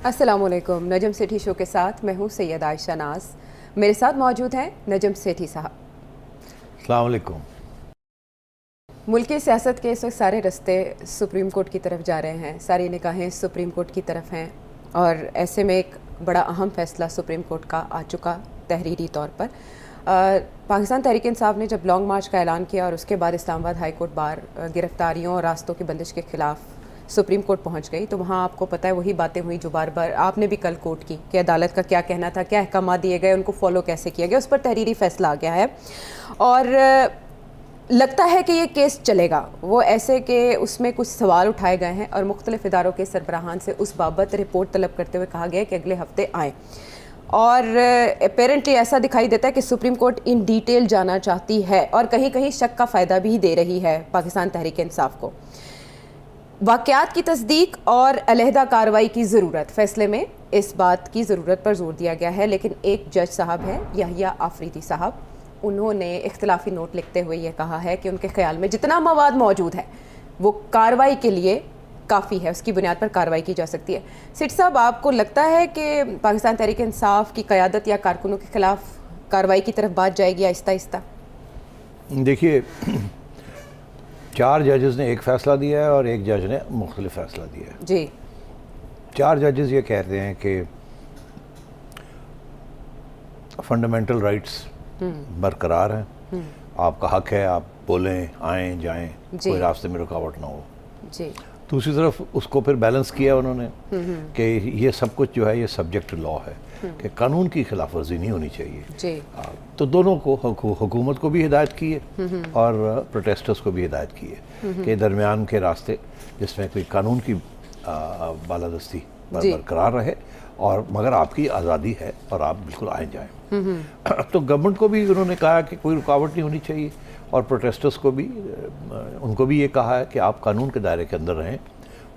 अस्सलामुअलैकुम। नजम सेठी शो के साथ मैं हूँ सैयद आयशा नाज। मेरे साथ मौजूद हैं नजम सेठी साहब। अस्सलाम वालेकुम। मुल्क की सियासत के इस वक्त सारे रास्ते सुप्रीम कोर्ट की तरफ जा रहे हैं, सारी निगाहें सुप्रीम कोर्ट की तरफ हैं और ऐसे में एक बड़ा अहम फैसला सुप्रीम कोर्ट का आ चुका तहरीरी तौर पर। पाकिस्तान तहरीक इंसाफ ने जब लॉन्ग मार्च का ऐलान किया और उसके बाद इस्लामाबाद हाई कोर्ट बार गिरफ्तारियों और रास्तों की बंदिश के खिलाफ सुप्रीम कोर्ट पहुंच गई, तो वहाँ आपको पता है वही बातें हुई जो बार बार आपने भी कल कोर्ट की कि अदालत का क्या कहना था, क्या अहकाम दिए गए, उनको फॉलो कैसे किया गया, उस पर तहरीरी फैसला आ गया है। और लगता है कि ये केस चलेगा, वो ऐसे कि उसमें कुछ सवाल उठाए गए हैं और मुख्तलिफ इदारों के सरबराहान से उस बाबत रिपोर्ट तलब करते हुए कहा गया कि अगले हफ्ते आएँ। और अपेरेंटली ऐसा दिखाई देता है कि सुप्रीम कोर्ट इन डिटेल जाना चाहती है और कहीं कहीं शक का फ़ायदा भी दे रही है पाकिस्तान तहरीक इंसाफ को। वाक़यात की तस्दीक और अलहदा कार्रवाई की ज़रूरत, फ़ैसले में इस बात की ज़रूरत पर जोर दिया गया है। लेकिन एक जज साहब हैं याहिया आफरीदी साहब, उन्होंने इख्तलाफी नोट लिखते हुए ये कहा है कि उनके ख्याल में जितना मवाद मौजूद है वो कार्रवाई के लिए काफ़ी है, उसकी बुनियाद पर कार्रवाई की जा सकती है। सिट साहब, आपको लगता है कि पाकिस्तान तहरीक इंसाफ की क़यादत या कारकुनों के ख़िलाफ़ कार्रवाई की तरफ बात जाएगी आहिस्ता आहिस्ता? देखिए, 4 जजेस ने एक फ़ैसला दिया है और एक जज ने मुख्तलिफ फ़ैसला दिया है जी। 4 जजेस ये कहते हैं कि फंडामेंटल राइट्स बरकरार हैं, आपका हक है, आप बोलें, आएँ जाएँ, कोई रास्ते में रुकावट ना हो जी। दूसरी तरफ उसको फिर बैलेंस किया उन्होंने कि ये सब कुछ जो है ये सब्जेक्ट लॉ है कि कानून की खिलाफ वर्जी नहीं होनी चाहिए जी। तो दोनों को हुकूमत को भी हिदायत की है और प्रोटेस्टर्स को भी हिदायत की है कि दरमियान के रास्ते जिसमें कोई कानून की बालादस्ती बरकरार रहे और मगर आपकी आज़ादी है और आप बिल्कुल आए जाएं। तो गवर्नमेंट को भी उन्होंने कहा कि कोई रुकावट नहीं होनी चाहिए और प्रोटेस्टर्स को भी उनको भी ये कहा है कि आप कानून के दायरे के अंदर रहें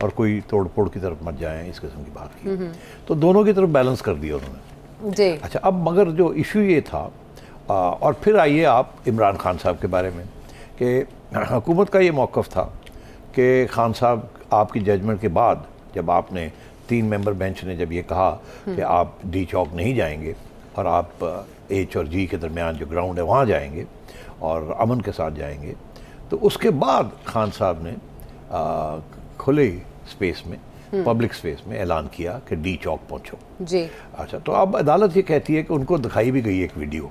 और कोई तोड़ फोड़ की तरफ मत जाएं, इस किस्म की बात की। तो दोनों की तरफ बैलेंस कर दिया उन्होंने जी। अच्छा, अब मगर जो इशू ये था और फिर आइए आप इमरान खान साहब के बारे में कि हुकूमत का ये मौक़िफ़ था कि खान साहब आपकी जजमेंट के बाद जब आपने 3 मेंबर बेंच ने जब ये कहा कि आप डी चौक नहीं जाएंगे और आप एच और जी के दरमियान जो ग्राउंड है वहाँ जाएंगे और अमन के साथ जाएंगे, तो उसके बाद खान साहब ने खुले स्पेस में पब्लिक स्पेस में ऐलान किया कि डी चौक पहुँचो जी। अच्छा, तो अब अदालत ये कहती है कि उनको दिखाई भी गई एक वीडियो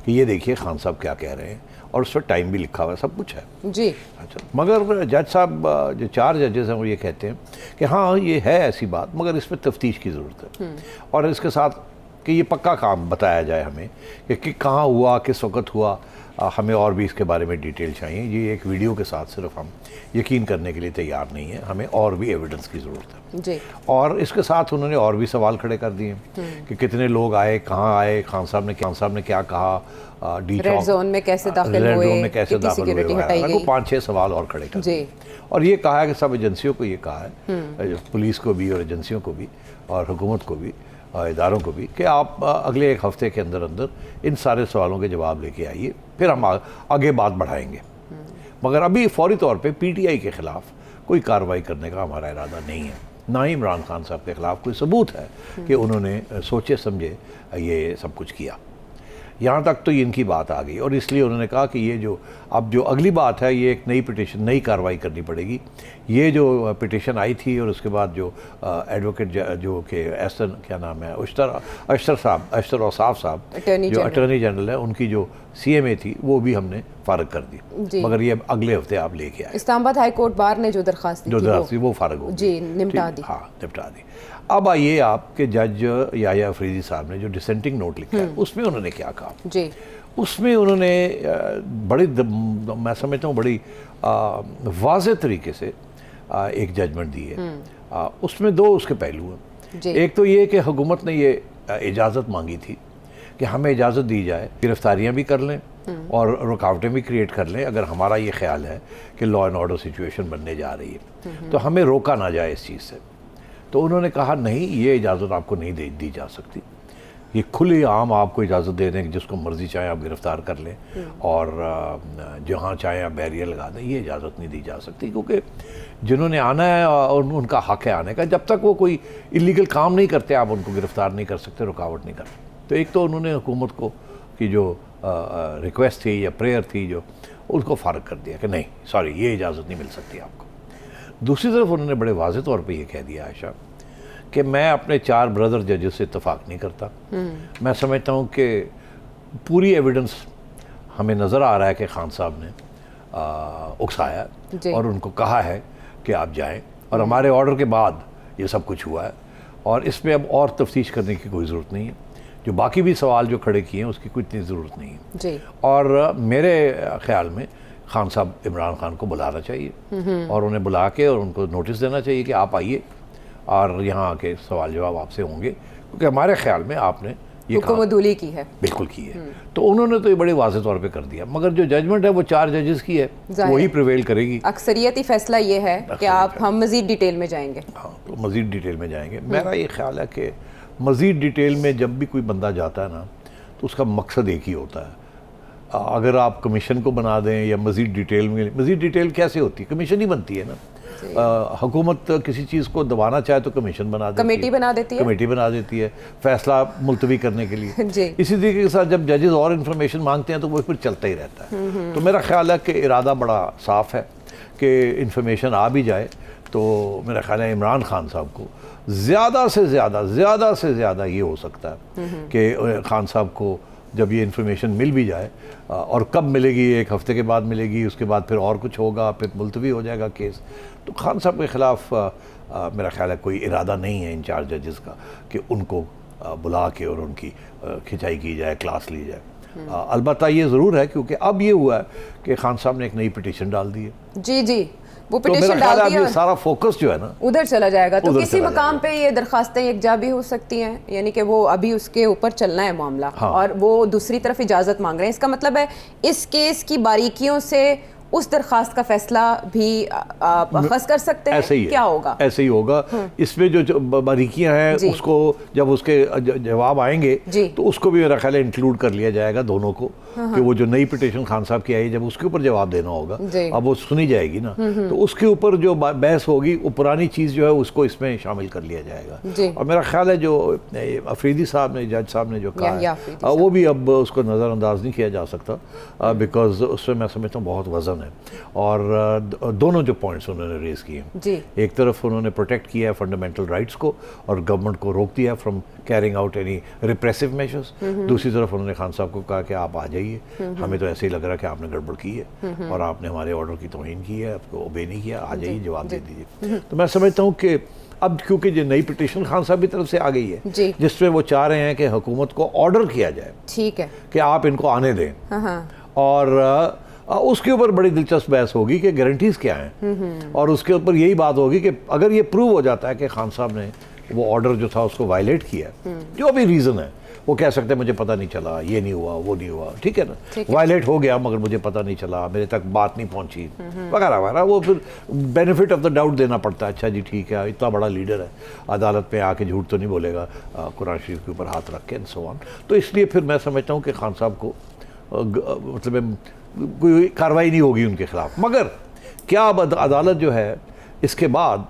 कि ये देखिए खान साहब क्या कह रहे हैं और उस पर टाइम भी लिखा हुआ है, सब कुछ है जी। अच्छा, मगर जज साहब जो 4 जजेस हैं वो ये कहते हैं कि हाँ ये है ऐसी बात, मगर इस पर तफ्तीश की ज़रूरत है और इसके साथ कि ये पक्का काम बताया जाए हमें कि कहाँ हुआ, किस वक्त हुआ, हमें और भी इसके बारे में डिटेल चाहिए। ये एक वीडियो के साथ सिर्फ हम यकीन करने के लिए तैयार नहीं है, हमें और भी एविडेंस की ज़रूरत है जी। और इसके साथ उन्होंने और भी सवाल खड़े कर दिए कि कितने लोग आए, कहाँ आए, खान साहब ने क्या कहा, डी रेड जोन में कैसे दाखिल हुए, में कैसे दाखिल हुए, 5-6 सवाल और खड़े कर दिए और ये कहा है कि सब एजेंसियों को ये कहा है, पुलिस को भी और एजेंसियों को भी और हुकूमत को भी, इदारों को भी, कि आप अगले 1 हफ्ते के अंदर अंदर इन सारे सवालों के जवाब लेके आइए, फिर हम आगे बात बढ़ाएंगे। मगर अभी फौरी तौर पे पीटीआई के ख़िलाफ़ कोई कार्रवाई करने का हमारा इरादा नहीं है, ना ही इमरान खान साहब के ख़िलाफ़ कोई सबूत है कि उन्होंने सोचे समझे ये सब कुछ किया। यहाँ तक तो इनकी बात आ गई और इसलिए उन्होंने कहा कि ये जो अब जो अगली बात है ये एक नई पिटीशन, नई कार्रवाई करनी पड़ेगी। ये जो पिटीशन आई थी और उसके बाद जो एडवोकेट जो कि एहसन क्या नाम है, अशतर औसाफ साहब जो अटर्नी जनरल है, उनकी जो CMA थी वो भी हमने फारग कर दी, मगर ये अगले हफ्ते आप लेके आए। इस्लामाबाद हाई कोर्ट बार ने जो दरख्वास्त थी वो फारग हो जी, निपटा दी। हाँ, निपटा दी। अब आइए आपके जज याहिया अफरीदी साहब ने जो डिसेंटिंग नोट लिखा है उसमें उन्होंने क्या कहा जी। उसमें उन्होंने बड़ी मैं समझता हूँ बड़ी वाज़ेह तरीके से एक जजमेंट दी है। उसमें 2 उसके पहलू हैं। एक तो ये कि हुकूमत ने ये इजाज़त मांगी थी कि हमें इजाज़त दी जाए, गिरफ्तारियाँ भी कर लें और रुकावटें भी क्रिएट कर लें अगर हमारा ये ख्याल है कि लॉ एंड ऑर्डर सिचुएशन बनने जा रही है, तो हमें रोका ना जाए इस चीज़ से। तो उन्होंने कहा नहीं, ये इजाज़त आपको नहीं दी जा सकती। ये खुले आम आपको इजाज़त दे दें कि जिसको मर्ज़ी चाहे आप गिरफ़्तार कर लें और जहाँ चाहे आप बैरियर लगा दें, ये इजाज़त नहीं दी जा सकती, क्योंकि जिन्होंने आना है और उनका हक़ है आने का। जब तक वो कोई इलीगल काम नहीं करते आप उनको गिरफ़्तार नहीं कर सकते, रुकावट नहीं कर सकते। तो एक तो उन्होंने हुकूमत को की जो रिक्वेस्ट थी या प्रेयर थी जो, उसको फ़ारग कर दिया कि नहीं सॉरी, ये इजाज़त नहीं मिल सकती आपको। दूसरी तरफ उन्होंने बड़े वाज़ेह तौर पे ये कह दिया आयशा कि मैं अपने 4 ब्रदर जजेस से इत्तेफाक नहीं करता। मैं समझता हूँ कि पूरी एविडेंस हमें नज़र आ रहा है कि खान साहब ने उकसाया और उनको कहा है कि आप जाएं, और हमारे ऑर्डर के बाद ये सब कुछ हुआ है, और इसमें अब और तफ्तीश करने की कोई ज़रूरत नहीं है। जो बाकी भी सवाल जो खड़े किए हैं उसकी कोई इतनी ज़रूरत नहीं है जी। और मेरे ख्याल में खान साहब इमरान खान को बुलाना चाहिए और उन्हें बुला के और उनको नोटिस देना चाहिए कि आप आइए और यहाँ आके सवाल जवाब आपसे होंगे, क्योंकि हमारे ख्याल में आपने ये हुकूमतूली की है, बिल्कुल की है। तो उन्होंने तो ये बड़े वाज़ेह तौर पे कर दिया, मगर जो जजमेंट है वो 4 जजेस की है, वही प्रिवेल करेगी। अक्सरियती फैसला ये है कि आप हम मज़ीद डिटेल में जाएंगे। हाँ, तो मज़ीद डिटेल में जाएंगे। मेरा ये ख्याल है कि मज़ीद डिटेल में जब भी कोई बंदा जाता है ना, तो उसका मकसद एक ही होता है। अगर आप कमीशन को बना दें या मज़ीद डिटेल में, मज़ीद डिटेल कैसे होती है? कमीशन ही बनती है ना। हुकूमत किसी चीज़ को दबाना चाहे तो कमीशन बना देती है, कमेटी बना देती है, कमेटी बना देती है फैसला मुलतवी करने के लिए। इसी तरीके के साथ जब जजेस और इन्फॉर्मेशन मांगते हैं तो वो फिर चलता ही रहता है। तो मेरा ख्याल है कि इरादा बड़ा साफ़ है कि इन्फॉर्मेशन आ भी जाए तो मेरा ख्याल है इमरान खान साहब को ज़्यादा से ज़्यादा ये हो सकता है कि खान साहब को जब ये इन्फॉर्मेशन मिल भी जाए, और कब मिलेगी, 1 हफ़्ते के बाद मिलेगी, उसके बाद फिर और कुछ होगा, फिर मुलतवी हो जाएगा केस, तो खान साहब के ख़िलाफ़ मेरा ख्याल है कोई इरादा नहीं है इन 4 जजेस का कि उनको बुला के और उनकी खिंचाई की जाए, क्लास ली जाए। अलबत्ता ये ज़रूर है क्योंकि अब ये हुआ है कि खान साहब ने एक नई पिटीशन डाल दी है। जी, वो तो पिटीशन डाल दी है, सारा फोकस जो है ना उधर चला जाएगा। तो किसी मकाम पे ये दरखास्तें यकजा भी हो सकती हैं, यानी कि वो अभी उसके ऊपर चलना है मामला। हाँ। और वो दूसरी तरफ इजाज़त मांग रहे हैं। इसका मतलब है इस केस की बारीकियों से उस दरखास्त का फैसला भी अखज़ कर सकते हैं। ऐसे ही क्या होगा? ऐसे ही होगा। इसमें जो बारीकियां हैं उसको जब उसके जवाब आएंगे तो उसको भी मेरा ख्याल है इंक्लूड कर लिया जाएगा दोनों को, कि वो जो नई पिटीशन खान साहब की आई जब उसके ऊपर जवाब देना होगा, अब वो सुनी जाएगी ना, तो उसके ऊपर जो बहस होगी वो पुरानी चीज़ जो है उसको इसमें शामिल कर लिया जाएगा। और मेरा ख्याल है जो अफरीदी साहब ने, जज साहब ने जो कहा वो भी अब उसको नज़रअंदाज नहीं किया जा सकता, बिकॉज उसमें मैं समझता हूँ बहुत वजन है। और दोनों जो पॉइंट्स उन्होंने रेज किए हैं, एक तरफ उन्होंने प्रोटेक्ट किया है फंडामेंटल राइट्स को और गवर्नमेंट को रोक दिया from carrying out any repressive measures, दूसरी तरफ उन्होंने खान साहब को कहा कि आप आ जाइए, हमें तो ऐसे ही लग रहा है कि आपने गड़बड़ की है और आपने हमारे ऑर्डर की तौहीन की है, आपको ओबे नहीं किया, आ जाइए जवाब दे दीजिए। तो मैं समझता हूँ कि अब क्योंकि जो नई पिटीशन खान साहब की तरफ से आ गई है जिसमें वो चाह रहे हैं कि हुकूमत को ऑर्डर किया जाए, ठीक है, कि आप इनको आने दें, और उसके ऊपर बड़ी दिलचस्प बहस होगी कि गारंटीज़ क्या हैं, और उसके ऊपर यही बात होगी कि अगर ये प्रूव हो जाता है कि खान साहब ने वो ऑर्डर जो था उसको वायलेट किया, जो भी रीज़न है, वो कह सकते हैं मुझे पता नहीं चला, ये नहीं हुआ, वो नहीं हुआ, ठीक है ना, वायलेट हो गया मगर मुझे पता नहीं चला, मेरे तक बात नहीं पहुंची वगैरह वगैरह, वो फिर बेनिफिट ऑफ द डाउट देना पड़ता है। अच्छा जी ठीक है, इतना बड़ा लीडर है, अदालत में आके झूठ तो नहीं बोलेगा, कुरान शरीफ के ऊपर हाथ रख के एंड सो ऑन। तो इसलिए फिर मैं समझता हूँ कि खान साहब को मतलब कोई कार्रवाई नहीं होगी उनके खिलाफ। मगर क्या अब अदालत जो है इसके बाद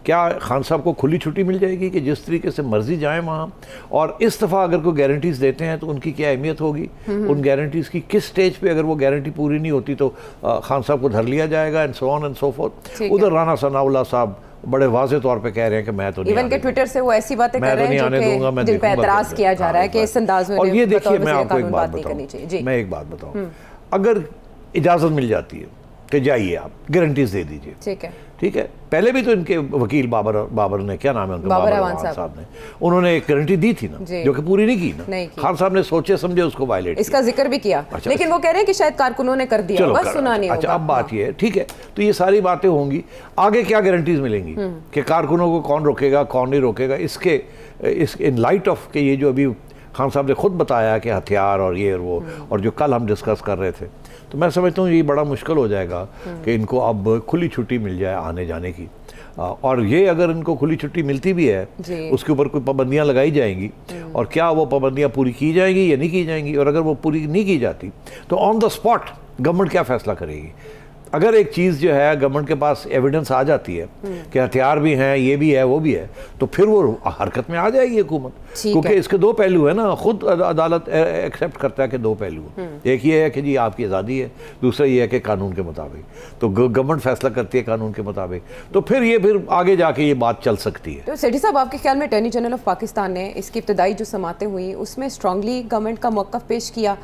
क्या खान साहब को खुली छुट्टी मिल जाएगी कि जिस तरीके से मर्जी जाएं वहाँ, और इस दफ़ा अगर कोई गारंटीज़ देते हैं तो उनकी क्या अहमियत होगी, उन गारंटीज़ की किस स्टेज पे अगर वो गारंटी पूरी नहीं होती तो खान साहब को धर लिया जाएगा and so on and so fourth. उधर राना सनाउल्लाह साहब बड़े वाज़े तौर पे कह रहे हैं कि मैं तो इवन के ट्विटर से वो ऐसी बातें कर रहे हैं जो जिन पे एतराज़ किया जा रहा है कि इस अंदाज में। और ये देखिए मैं आपको एक बात बताऊं, मैं एक बात बताऊं, अगर इजाज़त मिल जाती है कि जाइए आप गारंटीज़ दे दीजिए, ठीक है, पहले भी तो इनके वकील बाबर ने, क्या नाम है उनका, बाबर अवान साहब ने, उन्होंने एक गारंटी दी थी ना जो कि पूरी नहीं की ना, खान साहब ने सोचे समझे उसको वायलेट, इसका जिक्र भी किया, लेकिन वो कह रहे हैं कि शायद कारकुनों ने कर दिया, बस सुना नहीं होगा। अच्छा, अब बात ये है, ठीक है, तो ये सारी बातें होंगी, आगे क्या गारंटीज मिलेंगी कि कारकुनों को कौन रोकेगा कौन नहीं रोकेगा, इसके इन लाइट ऑफ के ये जो अभी खान साहब ने खुद बताया कि हथियार और ये और वो, और जो कल हम डिस्कस कर रहे थे, तो मैं समझता हूँ ये बड़ा मुश्किल हो जाएगा कि इनको अब खुली छुट्टी मिल जाए आने जाने की। और ये अगर इनको खुली छुट्टी मिलती भी है, जी। उसके ऊपर कोई पाबंदियां लगाई जाएंगी, और क्या वो पाबंदियां पूरी की जाएंगी या नहीं की जाएंगी, और अगर वो पूरी नहीं की जाती तो ऑन द स्पॉट गवर्नमेंट क्या फैसला करेगी। अगर एक चीज़ जो है गवर्नमेंट के पास एविडेंस आ जाती है कि हथियार भी हैं, ये भी है, वो भी है, तो फिर वो हरकत में आ जाएगी हुकूमत, क्योंकि इसके दो पहलू है ना, खुद अदालत एक्सेप्ट करता है कि दो पहलू हैं। एक ये है कि जी आपकी आज़ादी है, दूसरा ये है कि कानून के मुताबिक, तो गवर्नमेंट फैसला करती है कानून के मुताबिक, तो फिर आगे जाके ये बात चल सकती है। तो सेठी साहब, आपके ख्याल में अटॉर्नी जनरल ऑफ पाकिस्तान ने इसकी इब्तदाई जो समातें हुई उसमें स्ट्रांगली गवर्नमेंट का मौक़िफ़ पेश किया?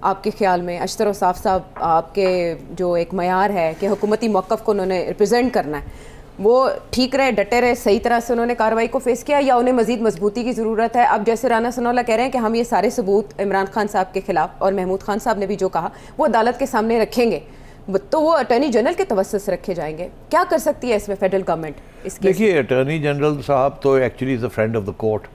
आपके ख्याल में अशतर औसाफ साहब, आपके जो एक मयार है कि हुकूमती मौक़िफ़ को उन्होंने रिप्रेजेंट करना है, वो ठीक रहे, डटे रहे, सही तरह से उन्होंने कार्रवाई को फेस किया, या उन्हें मज़ीद मजबूती की ज़रूरत है? अब जैसे राना सनाउल्लाह कह रहे हैं कि हम ये सारे सबूत इमरान खान साहब के ख़िलाफ़, और महमूद खान साहब ने भी जो कहा वो अदालत के सामने रखेंगे, तो वो अटॉर्नी जनरल के तवस्सुस से रखे जाएंगे। क्या कर सकती है इसमें फेडरल गवर्नमेंट? इसके देखिए, अटॉर्नी जनरल साहब तो actually is a friend of the court.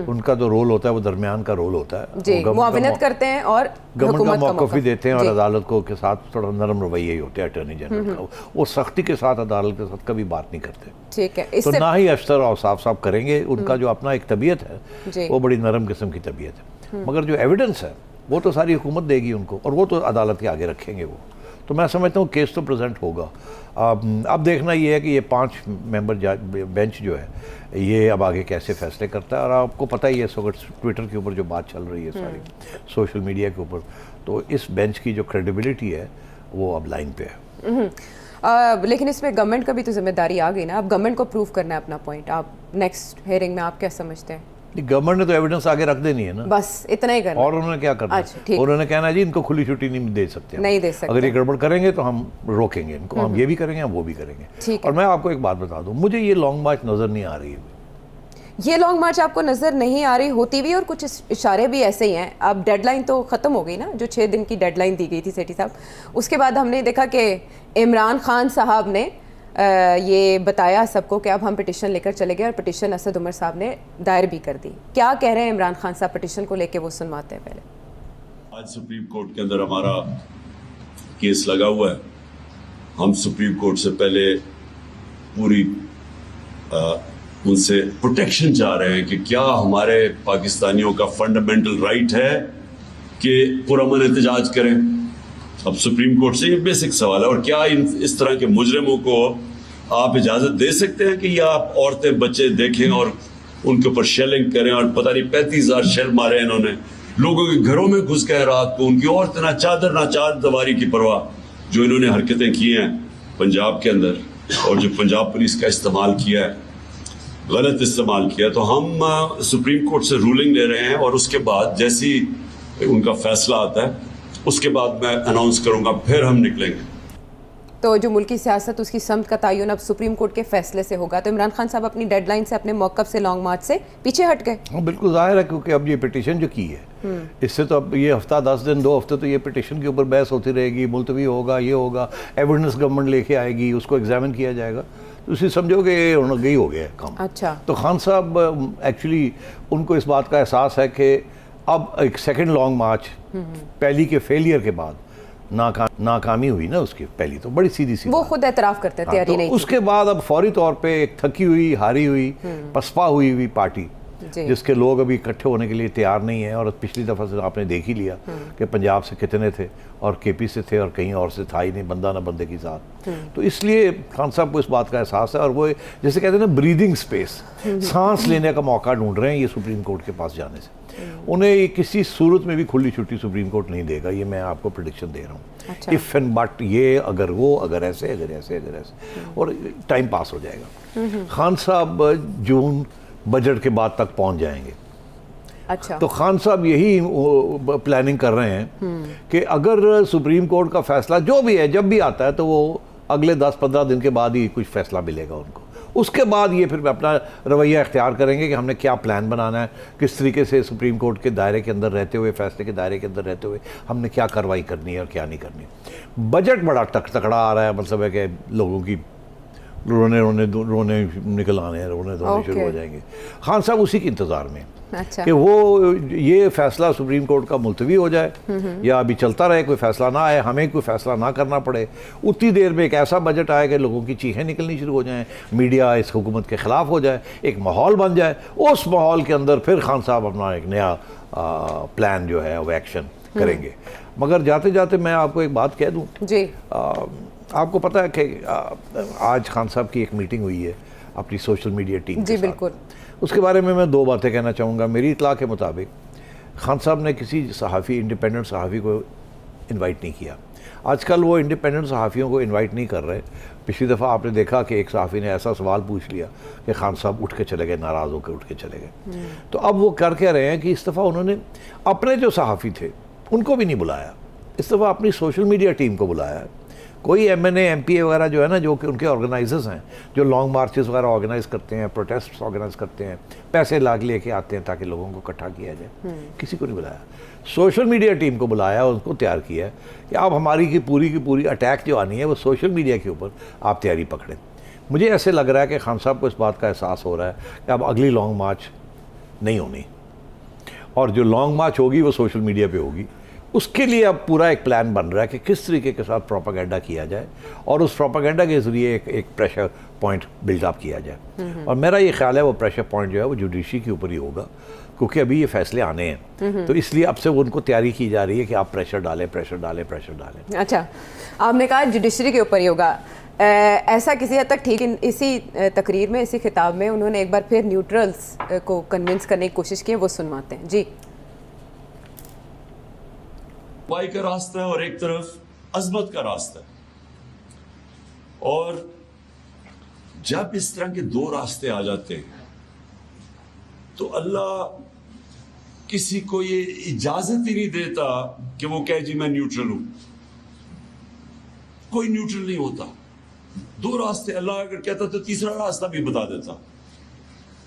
उनका जो रोल होता है वो दरमियान का रोल होता है, जी, मुआविनत करते हैं और गवर्नमेंट का मौक़िफ़ भी देते हैं, और अदालत को के साथ थोड़ा नरम रवैया ही होते हैं अटॉर्नी जनरल का। वो सख्ती के साथ अदालत के साथ कभी बात नहीं करते। ठीक है, तो ना ही अशतर और साफ करेंगे। उनका जो अपना एक तबीयत है वो बड़ी नरम किस्म की तबीयत है, मगर जो एविडेंस है वो तो सारी हुकूमत देगी उनको, और वो तो अदालत के आगे रखेंगे वो। तो मैं समझता हूँ केस तो प्रेजेंट होगा। अब देखना ये है कि ये 5 मेंबर बेंच जो है ये अब आगे कैसे फैसले करता है। और आपको पता ही है इस वक्त ट्विटर के ऊपर जो बात चल रही है सारी, सोशल मीडिया के ऊपर, तो इस बेंच की जो क्रेडिबिलिटी है वो अब लाइन पे है। लेकिन इसमें गवर्नमेंट का भी तो जिम्मेदारी आ गई ना, अब गवर्नमेंट को प्रूव करना है अपना पॉइंट। आप नेक्स्ट हेयरिंग में आप क्या समझते हैं? गवर्नमेंट ने तो एविडेंस आगे रख देनी है ना, बस इतना ही करना। और उन्होंने क्या करना है? उन्होंने कहना है जी इनको खुली छुट्टी नहीं दे सकते, नहीं दे सकते। अगर ये गड़बड़ करेंगे तो हम रोकेंगे इनको, हम ये भी करेंगे, हम वो भी करेंगे। और मैं आपको एक बात बता दूं, मुझे ये लॉन्ग मार्च नज़र नहीं आ रही है। ये लॉन्ग मार्च आपको नज़र नहीं आ रही होती भी, और कुछ इशारे भी ऐसे ही हैं। अब डेडलाइन तो ख़त्म हो गई ना, जो 6 दिन की डेडलाइन दी गई थी सेठी साहब, उसके बाद हमने देखा कि इमरान खान साहब ने ये बताया सबको कि अब हम पिटिशन लेकर चले गए, और पिटिशन असद उमर साहब ने दायर भी कर दी। क्या कह रहे हैं इमरान खान साहब पिटिशन को लेके, वो सुनवाते हैं पहले। आज सुप्रीम कोर्ट के अंदर हमारा केस लगा हुआ है। हम सुप्रीम कोर्ट से पहले पूरी उनसे प्रोटेक्शन चाह रहे हैं कि क्या हमारे पाकिस्तानियों का फंडामेंटल राइट है कि पुरअमन एहतजाज करें। अब सुप्रीम कोर्ट से ये बेसिक सवाल है, और क्या इस तरह के मुजरिमों को आप इजाजत दे सकते हैं कि या आप औरतें बच्चे देखें और उनके ऊपर शेलिंग करें, और पता नहीं 35,000 शेल मारे इन्होंने, लोगों के घरों में घुस गए रात को, उनकी औरतें ना चार दीवारी की परवाह जो इन्होंने हरकतें की हैं पंजाब के अंदर, और जो पंजाब पुलिस का इस्तेमाल किया है, गलत इस्तेमाल किया। तो हम सुप्रीम कोर्ट से रूलिंग ले रहे हैं, और उसके बाद जैसी उनका फैसला आता है उसके बाद मैं अनाउंस करूंगा, फिर हम निकलेंगे। तो जो मुल्की सियासत, उसकी समत का तयन अब सुप्रीम कोर्ट के फैसले से होगा। तो इमरान खान साहब अपनी डेडलाइन से, अपने मौक़िफ़ से, लॉन्ग मार्च से पीछे हट गए। हाँ बिल्कुल जाहिर है, क्योंकि अब ये पिटिशन जो की है, इससे तो अब ये हफ्ता 10 दिन 2 हफ्ते तो ये पिटिशन के ऊपर बहस होती रहेगी, मुलतवी होगा, ये होगा, एविडेंस गवर्नमेंट लेके आएगी, उसको एग्जामिन किया जाएगा, तो उसी समझोगे गई हो गया काम। अच्छा, तो खान साहब एक्चुअली उनको इस बात का एहसास है कि अब एक सेकंड लॉन्ग मार्च, पहली के फेलियर के बाद नाकामी हुई ना उसकी, पहली तो बड़ी सीधी सी वो खुद एतराफ़ करते हैं तैयारी नहीं थी। उसके बाद अब फौरी तौर पे एक थकी हुई, हारी हुई, पसपा हुई पार्टी, जिसके लोग अभी इकट्ठे होने के लिए तैयार नहीं है। और पिछली दफ़ा से आपने देख ही लिया कि पंजाब से कितने थे, और केपी से थे, और कहीं और से था ही नहीं, बंदा ना बंदे की साथ। तो इसलिए खान साहब को इस बात का एहसास है, और वो जैसे कहते हैं ना ब्रीदिंग स्पेस, सांस लेने का मौका ढूंढ रहे हैं ये सुप्रीम कोर्ट के पास जाने से। उन्हें किसी सूरत में भी खुली छुट्टी सुप्रीम कोर्ट नहीं देगा, ये मैं आपको प्रेडिक्शन दे रहा हूँ। इफ़ एंड बट, ये अगर वो, अगर ऐसे, अगर ऐसे, अगर ऐसे, और टाइम पास हो जाएगा। खान साहब जून बजट के बाद तक पहुंच जाएंगे। अच्छा, तो खान साहब यही प्लानिंग कर रहे हैं कि अगर सुप्रीम कोर्ट का फैसला जो भी है, जब भी आता है, तो वो अगले 10-15 दिन के बाद ही कुछ फैसला मिलेगा उनको। उसके बाद ये फिर अपना रवैया इख्तियार करेंगे कि हमने क्या प्लान बनाना है, किस तरीके से सुप्रीम कोर्ट के दायरे के अंदर रहते हुए, फैसले के दायरे के अंदर रहते हुए हमने क्या कार्रवाई करनी है और क्या नहीं करनी। बजट बड़ा तकड़ा आ रहा है, मतलब है कि लोगों की रोने निकल आने हैं, रोने धोने शुरू हो Okay. जाएंगे। खान साहब उसी के इंतज़ार में अच्छा। कि वो ये फैसला सुप्रीम कोर्ट का मुलतवी हो जाए या अभी चलता रहे, कोई फैसला ना आए, हमें कोई फैसला ना करना पड़े। उतनी देर में एक ऐसा बजट आए कि लोगों की चीखें निकलनी शुरू हो जाएं, मीडिया इस हुकूमत के ख़िलाफ़ हो जाए, एक माहौल बन जाए। उस माहौल के अंदर फिर खान साहब अपना एक नया प्लान जो है वो एक्शन करेंगे। मगर जाते जाते मैं आपको एक बात कह दूँ जी। आपको पता है कि आज खान साहब की एक मीटिंग हुई है अपनी सोशल मीडिया टीम जी के साथ। बिल्कुल। उसके बारे में मैं 2 बातें कहना चाहूँगा। मेरी इतला के मुताबिक खान साहब ने किसी सहाफ़ी, इंडिपेंडेंट सहाफ़ी को इनवाइट नहीं किया। आजकल वो इंडिपेंडेंट सहाफ़ियों को इनवाइट नहीं कर रहे। पिछली दफ़ा आपने देखा कि एक सहाफ़ी ने ऐसा सवाल पूछ लिया कि खान साहब उठ के चले गए, नाराज़ होकर उठ के चले गए। तो अब वो कर क्या रहे हैं कि इस दफ़ा उन्होंने अपने जो सहाफ़ी थे उनको भी नहीं बुलाया, इस दफ़ा अपनी सोशल मीडिया टीम को बुलाया है। कोई MNA MPA वगैरह जो है ना, जो कि उनके ऑर्गेनाइजर्स हैं, जो लॉन्ग मार्चेस वगैरह ऑर्गेनाइज करते हैं, प्रोटेस्ट ऑर्गेनाइज करते हैं, पैसे लाग लेके आते हैं ताकि लोगों को इकट्ठा किया जाए, किसी को नहीं बुलाया। सोशल मीडिया टीम को बुलाया, उनको तैयार किया कि आप हमारी की पूरी अटैक जो आनी है वो सोशल मीडिया के ऊपर आप तैयारी पकड़ें। मुझे ऐसे लग रहा है कि खान साहब को इस बात का एहसास हो रहा है कि अब अगली लॉन्ग मार्च नहीं होनी, और जो लॉन्ग मार्च होगी वो सोशल मीडिया पे होगी। उसके लिए अब पूरा एक प्लान बन रहा है कि किस तरीके के साथ प्रोपागेंडा किया जाए और उस प्रोपागेंडा के ज़रिए एक प्रेशर पॉइंट बिल्डअप किया जाए। और मेरा ये ख्याल है वो प्रेशर पॉइंट जो है वो जुडिशरी के ऊपर ही होगा, क्योंकि अभी ये फैसले आने हैं। तो इसलिए अब से उनको तैयारी की जा रही है कि आप प्रेशर डालें। अच्छा, आपने कहा जुडिशरी के ऊपर ही होगा। ऐसा किसी हद तक ठीक, इसी तकरीर में, इसी खिताब में उन्होंने एक बार फिर न्यूट्रल्स को कन्विंस करने की कोशिश की है, वो सुनवाते हैं जी। बाई का रास्ता है और एक तरफ अजमत का रास्ता है, और जब इस तरह के 2 रास्ते आ जाते हैं तो अल्लाह किसी को ये इजाजत ही नहीं देता कि वो कहे जी मैं न्यूट्रल हूं। कोई न्यूट्रल नहीं होता। 2 रास्ते, अल्लाह अगर कहता तो तीसरा रास्ता भी बता देता,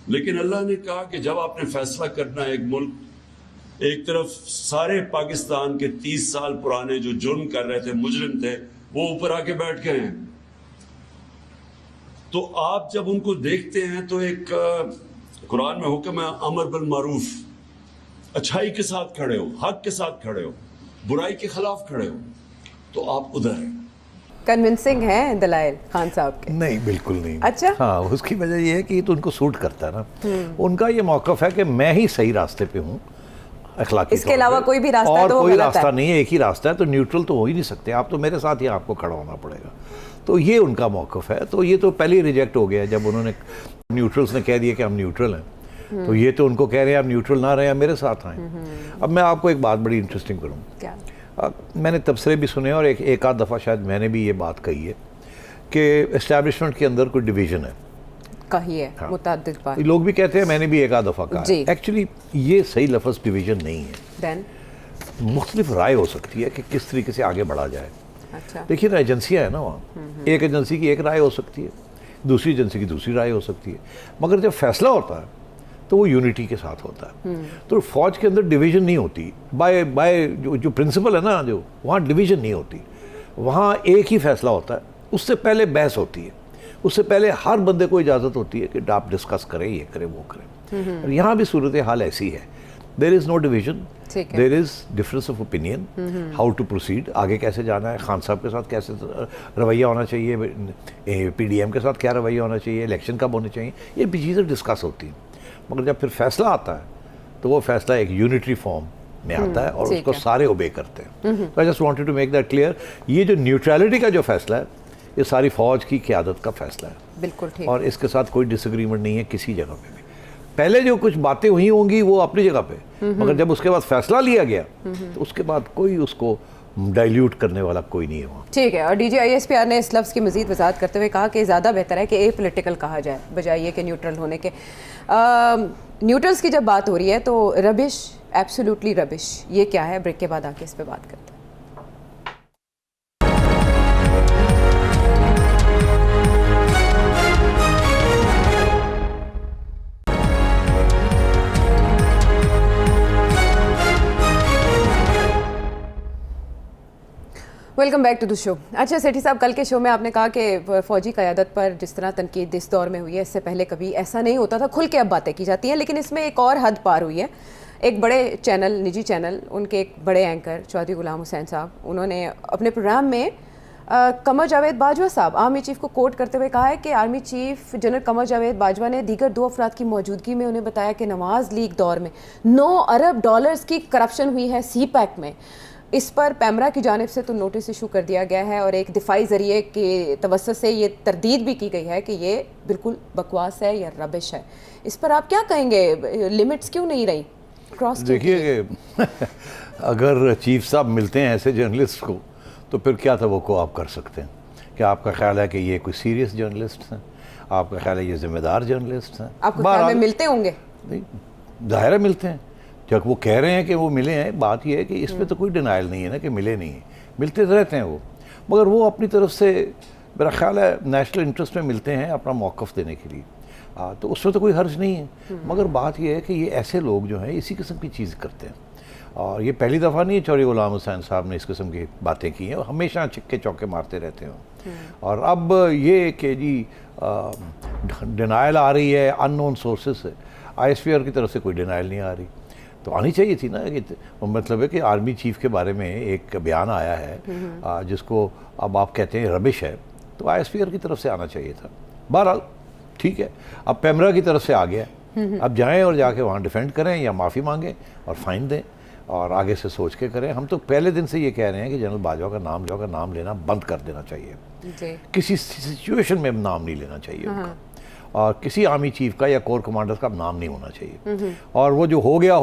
लेकिन अल्लाह ने कहा कि जब आपने फैसला करना है, एक मुल्क, एक तरफ सारे पाकिस्तान के 30 साल पुराने जो जुर्म कर रहे थे, मुजरिम थे, वो ऊपर आके बैठ गए हैं। तो आप जब उनको देखते हैं तो एक कुरान में हुक्म है अमर बिल मारूफ, अच्छाई के साथ खड़े हो, हक के साथ खड़े हो, बुराई के खिलाफ खड़े हो, तो आप उधर हैं। कन्विंसिंग है दलाइल खान साहब के? नहीं, बिल्कुल नहीं। अच्छा। हाँ, उसकी वजह ये है कि तो उनको सूट करता है ना। उनका ये मौक़िफ़ है कि मैं ही सही रास्ते पे हूँ अखलाकी, इसके अलावा कोई भी रास्ता और तो कोई गलत रास्ता है। नहीं है, एक ही रास्ता है, तो न्यूट्रल तो हो ही नहीं सकते आप, तो मेरे साथ ही आपको खड़ा होना पड़ेगा। तो ये उनका मौक़िफ़ है। तो ये तो पहले ही रिजेक्ट हो गया जब उन्होंने, न्यूट्रल्स ने कह दिया कि हम न्यूट्रल हैं। तो ये तो उनको कह रहे हैं आप न्यूट्रल ना रहें, मेरे साथ आएँ। अब मैं आपको एक बात बड़ी इंटरेस्टिंग करूँ। क्या? मैंने तबसरे भी सुने और एक आध दफ़ा शायद मैंने भी ये बात कही है कि इस्टेब्लिशमेंट के अंदर कोई डिवीज़न है। कही है हाँ। मुतअद्दिद बार। लोग भी कहते हैं, मैंने भी एक आध दफ़ा कहा जी। है। एक्चुअली ये सही लफ्ज़ डिवीज़न नहीं है। देन मुख्तलिफ राय हो सकती है कि किस तरीके से आगे बढ़ा जाए। अच्छा। देखिए ना, एजेंसियाँ हैं ना वहाँ, एक एजेंसी की एक राय हो सकती है, दूसरी एजेंसी की दूसरी राय हो सकती है, मगर जब फैसला होता है तो वो यूनिटी के साथ होता है। तो फौज के अंदर डिवीज़न नहीं होती, बाय जो प्रिंसिपल है ना, जो वहाँ डिवीज़न नहीं होती, वहाँ एक ही फैसला होता है। उससे पहले बहस होती है, उससे पहले हर बंदे को इजाज़त होती है कि आप डिस्कस करें, ये करें, वो करें। और यहाँ भी सूरत हाल ऐसी है, there is no division, there is difference of opinion, how to proceed, आगे कैसे जाना है, खान साहब के साथ कैसे रवैया होना चाहिए, PDM के साथ क्या रवैया होना चाहिए, इलेक्शन कब होने चाहिए, ये भी चीज़ें डिस्कस होती हैं। मगर जब फिर फैसला आता है तो वो फैसला एक यूनिटरी फॉर्म में आता है और उसको सारे ओबे करते हैं। तो I just wanted to make that clear, ये जो न्यूट्रलिटी का जो फैसला है, ये सारी फौज की क़यादत का फैसला है। बिल्कुल ठीक। और इसके साथ कोई डिसएग्रीमेंट नहीं है किसी जगह पे भी। पहले जो कुछ बातें हुई होंगी वो अपनी जगह पे, मगर जब उसके बाद फैसला लिया गया तो उसके बाद कोई उसको डाइल्यूट करने वाला कोई नहीं है वहाँ। ठीक है। और DGISPR ने इस लफ्ज़ की मज़ीद वजाहत करते हुए कहा कि ज़्यादा बेहतर है कि ए पोलिटिकल कहा जाए बजाय ये कि न्यूट्रल होने के। न्यूट्रल्स की जब बात हो रही है तो रबिश, एब्सोल्युटली रबिश, ये क्या है? ब्रेक के बाद आके इस पर बात करते हैं। Welcome back to the show. अच्छा सेठी साहब, कल के शो में आपने कहा कि फौजी क़यादत पर जिस तरह तनकीद इस दौर में हुई है, इससे पहले कभी ऐसा नहीं होता था, खुल के अब बातें की जाती हैं, लेकिन इसमें एक और हद पार हुई है। एक बड़े चैनल, निजी चैनल, उनके एक बड़े एंकर चौधरी गुलाम हुसैन साहब, उन्होंने अपने प्रोग्राम में कमर जावेद बाजवा साहब, आर्मी चीफ को कोट करते हुए कहा है कि army chief general Qamar Javed Bajwa ने दीगर 2 अफराद की मौजूदगी में उन्हें बताया कि नवाज लीग दौर में 9 अरब डॉलर्स की करप्शन हुई है सी पैक में। इस पर पैमरा की जानिब से तो नोटिस इशू कर दिया गया है और एक दिफाई ज़रिए के तवस्सुत से ये तरदीद भी की गई है कि ये बिल्कुल बकवास है या रबिश है। इस पर आप क्या कहेंगे, लिमिट्स क्यों नहीं रही क्रॉस? देखिए कि अगर चीफ साहब मिलते हैं ऐसे जर्नलिस्ट को तो फिर क्या तवक्को आप कर सकते हैं? क्या आपका ख्याल है कि ये कोई सीरियस जर्नलिस्ट हैं? आपका ख्याल है ये जिम्मेदार जर्नलिस्ट हैं? आपको ख्याल में मिलते होंगे? नहीं, ज़ाहिर है मिलते हैं। जब वो कह रहे हैं कि वो मिले हैं, बात ये है कि इसमें तो कोई डिनाइल नहीं है ना कि मिले नहीं हैं, मिलते रहते हैं वो, मगर वो अपनी तरफ से मेरा ख्याल है नेशनल इंटरेस्ट में मिलते हैं अपना मौक़िफ़ देने के लिए। तो उसमें तो कोई हर्ज नहीं है, मगर बात ये है कि ये ऐसे लोग जो हैं इसी किस्म की चीज़ करते हैं और ये पहली दफ़ा नहीं है चौधरी गुलाम हुसैन साहब ने इस किस्म की बातें की हैं, हमेशा छिक्के चौके मारते रहते हैं। और अब ये कि जी डिनाइल आ रही है अननोन सोर्सेज से, ISPR की तरफ से कोई डिनाइल नहीं आ रही, तो आनी चाहिए थी ना। कि मतलब है कि आर्मी चीफ के बारे में एक बयान आया है जिसको अब आप कहते हैं रबिश है, तो ISPR की तरफ से आना चाहिए था। बहरहाल ठीक है, अब पैमरा की तरफ से आ गया, अब जाएं और जाके वहाँ डिफेंड करें या माफ़ी मांगें और फ़ाइन दें और आगे से सोच के करें। हम तो पहले दिन से ये कह रहे हैं कि जनरल बाजवा का नाम लेना बंद कर देना चाहिए, किसी सिचुएशन में नाम नहीं लेना चाहिए उनका, और किसी आर्मी चीफ का या कोर कमांडर का नाम नहीं होना चाहिए। और वो जो हो गया,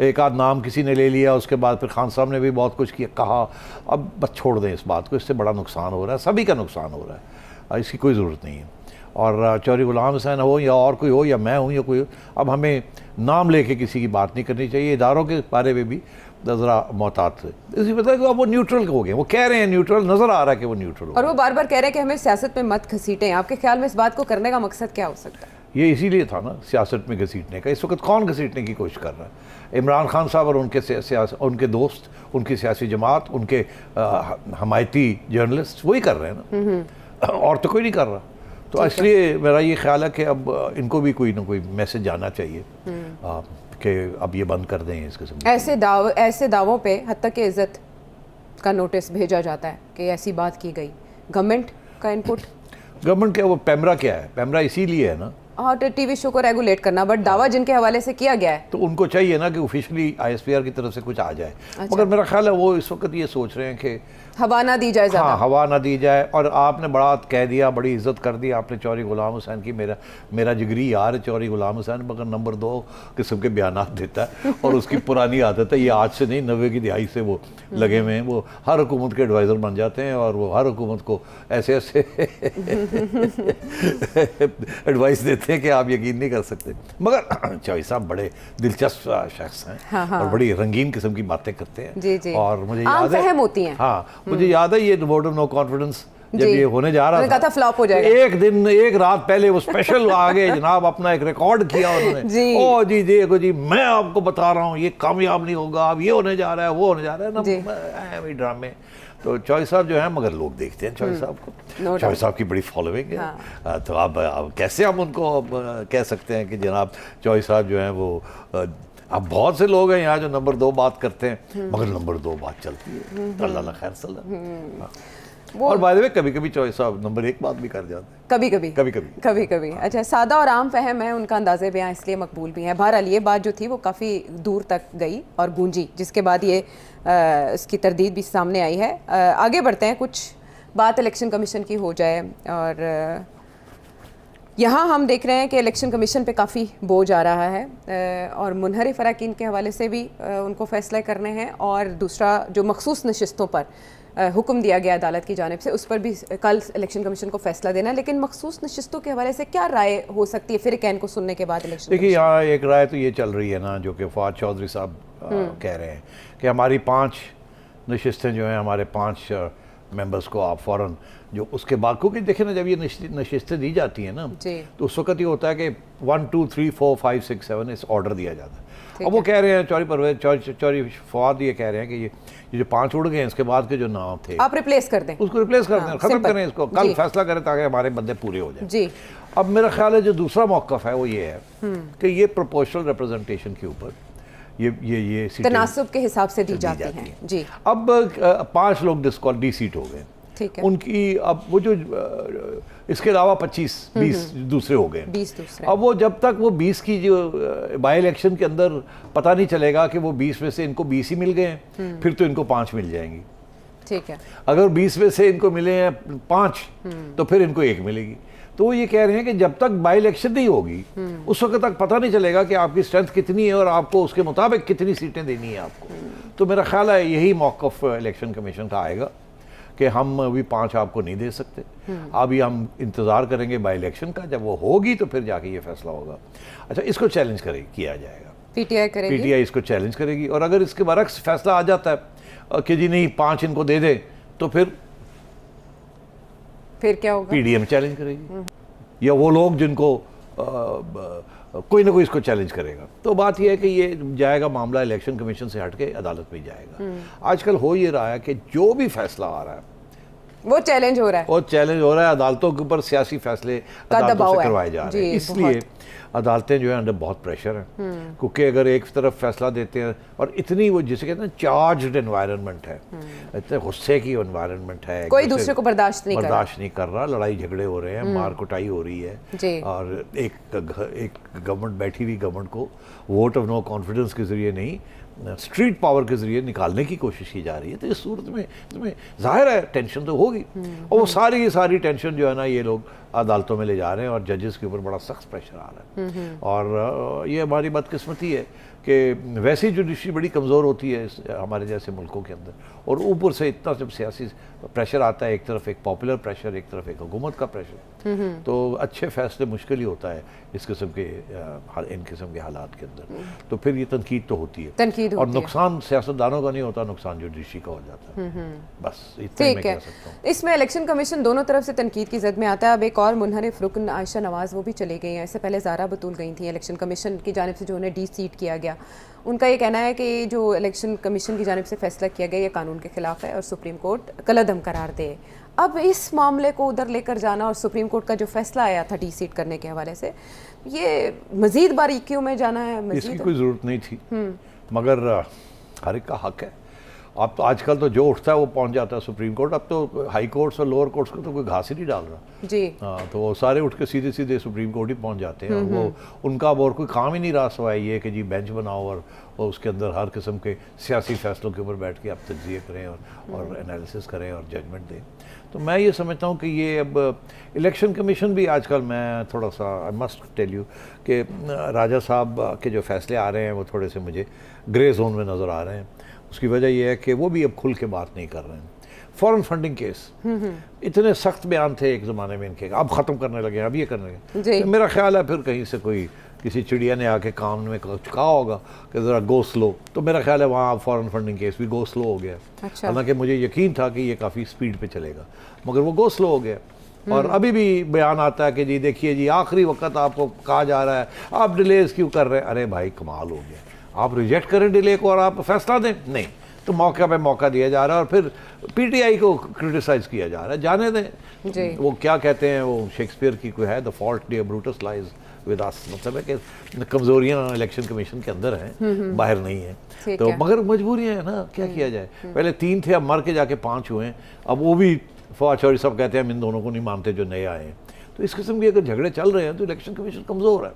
एक आध नाम किसी ने ले लिया, उसके बाद फिर खान साहब ने भी बहुत कुछ किया कहा, अब बस छोड़ दें इस बात को, इससे बड़ा नुकसान हो रहा है, सभी का नुकसान हो रहा है, इसकी कोई ज़रूरत नहीं है। और चौधरी गुलाम हुसैन हो या और कोई हो या मैं हूँ या कोई हो, अब हमें नाम लेके किसी की बात नहीं करनी चाहिए। इदारों के बारे में भी ज़रा मोहतात थे, इसी पता है कि अब वो न्यूट्रल हो गए, वो कह रहे हैं न्यूट्रल, नज़र आ रहा है कि वो न्यूट्रल हो, और वो बार बार कह रहे हैं कि हमें सियासत में मत घसीटें। आपके ख्याल में इस बात को करने का मकसद क्या हो सकता है? ये इसीलिए था ना सियासत में घसीटने का। इस वक्त कौन घसीटने की कोशिश कर रहा है? इमरान खान साहब और उनके दोस्त, उनकी सियासी जमात, उनके हमायती जर्नलिस्ट, वही कर रहे हैं ना, और तो कोई नहीं कर रहा। तो इसलिए मेरा ये ख्याल है कि अब इनको भी कोई ना कोई मैसेज जाना चाहिए कि अब ये बंद कर दें इस किस्म। ऐसे दावों पे हत्ता के इज्जत का नोटिस भेजा जाता है कि ऐसी बात की गई, गवर्नमेंट का इनपुट? गवर्नमेंट क्या, वो पैमरा क्या है? पैमरा इसीलिए है ना, हाँ, तो टीवी शो को रेगुलेट करना, बट दावा जिनके हवाले से किया गया है तो उनको चाहिए ना कि ऑफिशियली ISPR की तरफ से कुछ आ जाए। अच्छा। मगर मेरा ख्याल है वो इस वक्त ये सोच रहे हैं कि हवा ना दी जाए ज़्यादा। हाँ, हवा ना दी जाए। और आपने बड़ा कह दिया, बड़ी इज्जत कर दी आपने चौधरी गुलाम हुसैन की, मेरा जिगरी यार है चौधरी गुलाम हुसैन, मगर नंबर 2 किस्म के बयानात देता है और उसकी पुरानी आदत है, ये आज से नहीं 90 की दिहाई से वो लगे हुए हैं, वो हर हुकूमत के एडवाइज़र बन जाते हैं और वो हर हुकूमत को ऐसे ऐसे एडवाइस देते हैं कि आप यकीन नहीं कर सकते। मगर चौधरी साहब बड़े दिलचस्प शख्स हैं। हाँ। और बड़ी रंगीन किस्म की बातें करते हैं। जी। और मुझे आम याद है, फहम होती हैं। हाँ, मुझे याद है ये वोट ऑफ नो कॉन्फिडेंस जब ये होने जा रहा था, फ्लॉप हो जाएगा, एक रात पहले वो स्पेशल आगे जनाब अपना एक रिकॉर्ड किया उन्होंने। ओ जी देखो जी, मैं आपको बता रहा हूँ ये कामयाब नहीं होगा, अब ये होने जा रहा है, वो होने जा रहा है ना, ड्रामे। तो चौधरी साहब जो है, मगर लोग देखते हैं चौधरी साहब को, चौधरी साहब की बड़ी फॉलोइंग है। हाँ। तो अब कैसे हम उनको कह सकते हैं कि जनाब चौधरी साहब जो हैं वो, अब बहुत से लोग हैं यहाँ जो नंबर 2 बात करते हैं, मगर नंबर 2 बात चलती है, अल्लाह खैर सल्ला। और बाय द वे कभी कभी चौधरी साहब नंबर 1 बात भी कर जाते हैं, कभी कभी। अच्छा, सादा और आम फहम है, उनका अंदाज़े बयां इसलिए मकबूल भी हैं। बहरहाल ये बात जो थी वो काफ़ी दूर तक गई और गूंजी, जिसके बाद ये इसकी तरदीद भी सामने आई है। आगे बढ़ते हैं, कुछ बात इलेक्शन कमीशन की हो जाए। और यहाँ हम देख रहे हैं कि इलेक्शन कमीशन पे काफ़ी बोझ आ रहा है और मुनहरिफ अरकान के हवाले से भी उनको फैसले करने हैं, और दूसरा जो मखसूस नशिस्तों पर हुक्म दिया गया अदालत की जानिब से, उस पर भी कल इलेक्शन कमीशन को फैसला देना है। लेकिन मखसूस नशिस्तों के हवाले से क्या राय हो सकती है फिर कैन को सुनने के बाद इलेक्शन? देखिए, यहाँ एक राय तो ये चल रही है ना, जो कि फवाद चौधरी साहब कह रहे हैं कि हमारी 5 नशिस्तें जो हैं, हमारे 5 मेंबर्स को आप फ़ौरन जो उसके बाद, क्योंकि देखें ना, जब ये नशिस्तें दी जाती हैं ना, तो उस वक्त ये होता है कि 1 2 3 4 5 6 7 इस ऑर्डर दिया जाता है। अब वो कह रहे हैं चौरी परवेज चौरी फवाद ये कह रहे हैं कि ये जो 5 उड़ गए हैं इसके बाद के जो नाम थे आप रिप्लेस कर दें, उसको रिप्लेस कर दें, खत्म सिंपल। करें इसको, कल फैसला करें ताकि हमारे बंदे पूरे हो जाएं। जी अब मेरा ख्याल है जो दूसरा मौक़िफ़ है वो ये है कि ये प्रोपोर्शनल रिप्रेजेंटेशन के ऊपर ये सीटें तनासब के हिसाब से दी जाती जाती हैं। जी अब 5 लोग डी सीट हो गए, ठीक है, उनकी अब वो जो इसके अलावा 25-20 दूसरे हो गए। 20 दूसरे। अब वो जब तक वो 20 की जो बाई इलेक्शन के अंदर पता नहीं चलेगा कि वो 20 में से इनको 20 ही मिल गए हैं, फिर तो इनको 5 मिल जाएंगी। ठीक है, अगर 20 में से इनको मिले हैं 5 तो फिर इनको 1 मिलेगी। तो वो ये कह रहे हैं कि जब तक बाई इलेक्शन नहीं होगी उस वक्त तक पता नहीं चलेगा कि आपकी स्ट्रेंथ कितनी है और आपको उसके मुताबिक कितनी सीटें देनी है आपको। तो मेरा ख्याल है यही मौक़िफ़ इलेक्शन कमीशन का आएगा कि हम अभी 5 आपको नहीं दे सकते, अभी हम इंतज़ार करेंगे बाई इलेक्शन का, जब वो होगी तो फिर जाके ये फैसला होगा। अच्छा, इसको चैलेंज किया जाएगा, पीटीआई करेगी, पीटीआई इसको चैलेंज करेगी, और अगर इसके बरक्स फैसला आ जाता है कि जी नहीं 5 इनको दे दे, तो फिर क्या होगा? पीडीएम चैलेंज करेगी या वो लोग जिनको कोई ना कोई इसको चैलेंज करेगा। तो बात यह है कि ये जाएगा मामला इलेक्शन कमीशन से हट के अदालत में जाएगा। आजकल हो ये रहा है कि जो भी फैसला आ रहा है वो चैलेंज हो रहा है, और चैलेंज हो रहा है, अदालतों के ऊपर सियासी फैसले अदालतों से करवाए जा रहे हैं। इसलिए अदालतें जो है अंडर बहुत प्रेशर हैं, क्योंकि अगर एक तरफ फैसला देते हैं और इतनी वो जिसे कहते हैं चार्ज्ड एनवायरनमेंट है, इतने गुस्से की एनवायरनमेंट है, कोई दूसरे को बर्दाश्त नहीं कर रहा, लड़ाई झगड़े हो रहे हैं, मार कुटाई हो रही है, और एक गवर्नमेंट बैठी हुई गवर्नमेंट को वोट ऑफ नो कॉन्फिडेंस के जरिए नहीं, स्ट्रीट पावर के जरिए निकालने की कोशिश की जा रही है। तो इस सूरत में इसमें जाहिर है टेंशन तो होगी, और वो सारी की सारी टेंशन जो है ना ये लोग अदालतों में ले जा रहे हैं और जजेस के ऊपर बड़ा सख्त प्रेशर आ रहा है। और ये हमारी बदकिस्मती है कि वैसी जुडिशरी बड़ी कमज़ोर होती है हमारे जैसे मुल्कों के अंदर, और ऊपर से इतना जब सियासी प्रेशर आता है, एक तरफ एक पॉपुलर प्रेशर, एक तरफ एक हुकूमत का प्रेशर, तो अच्छे फैसले मुश्किल ही होता है इस किस्म के इन किस्म के हालात के अंदर। तो फिर ये तनकीद तो होती है, और नुकसान सियासतदानों का नहीं होता, नुकसान जुडिशरी का हो जाता है। बस इतना मैं कह सकता हूँ। इसमें इलेक्शन कमीशन दोनों तरफ से तनकीद की जद में आता है। अब एक और मुनहरिफ रुकन आयशा नवाज वो भी चली गई हैं, इससे पहले ज़ारा बतूल गई थी इलेक्शन कमीशन की जानिब से जो उन्हें डी सीट किया गया। उनका ये कहना है कि जो इलेक्शन कमीशन की जानिब से फैसला किया गया ये कानून के खिलाफ है और सुप्रीम कोर्ट कलअदम करार दे। अब इस मामले को उधर लेकर जाना और सुप्रीम कोर्ट का जो फैसला आया था डी सीट करने के हवाले से, ये मजीद बारीकियों में जाना है, इसकी कोई ज़रूरत नहीं थी, मगर हर एक का हक है। अब तो आजकल तो जो उठता है वो पहुंच जाता है सुप्रीम कोर्ट। अब तो हाई कोर्ट्स और लोअर कोर्ट्स को तो कोई घास ही नहीं डाल रहा जी। हाँ, तो वो सारे उठ के सीधे सीधे सुप्रीम कोर्ट ही पहुंच जाते हैं। वो उनका और कोई काम ही नहीं रहा सिवाय ये कि जी बेंच बनाओ और उसके अंदर हर किस्म के सियासी फैसलों के ऊपर बैठ के आप तज्जिए करें और एनालिसिस करें और जजमेंट दें। तो मैं ये समझता हूँ कि ये अब इलेक्शन कमीशन भी आजकल, मैं थोड़ा सा आई मस्ट टेल यू कि राजा साहब के जो फैसले आ रहे हैं वो थोड़े से मुझे ग्रे जोन में नज़र आ रहे हैं। उसकी वजह यह है कि वो भी अब खुल के बात नहीं कर रहे हैं। फॉरेन फंडिंग केस इतने सख्त बयान थे एक ज़माने में इनके, अब ख़त्म करने लगे, अब ये करने लगे। तो मेरा ख्याल है फिर कहीं से कोई किसी चिड़िया ने आके कान में कुछ कहा होगा कि ज़रा गो स्लो, तो मेरा ख्याल है वहाँ फॉरेन फंडिंग केस भी गो स्लो हो गया। हालांकि मुझे यकीन था कि ये काफ़ी स्पीड पे चलेगा, मगर वो गो स्लो हो गया। और अभी भी बयान आता है कि जी देखिए जी आखिरी वक्त आपको कहा जा रहा है आप डिलेज क्यों कर रहे हैं। अरे भाई कमाल हो गया, आप रिजेक्ट करें डिले को और आप फैसला दें, नहीं तो मौके पे मौका दिया जा रहा है और फिर पीटीआई को क्रिटिसाइज किया जा रहा है। जाने दें, वो क्या कहते हैं, वो शेक्सपियर की कोई है, the fault dear Brutus lies with us, मतलब है कि कमजोरियां इलेक्शन कमीशन के अंदर हैं, बाहर नहीं है। तो मगर मजबूरियां हैं ना, क्या किया जाए। पहले 3 थे, अब मर के जाके 5 हुए हैं। अब वो भी फवाद चौधरी सब कहते हैं हम इन दोनों को नहीं मानते जो नए आए हैं। तो इस किस्म के अगर झगड़े चल रहे हैं तो इलेक्शन कमीशन कमज़ोर है।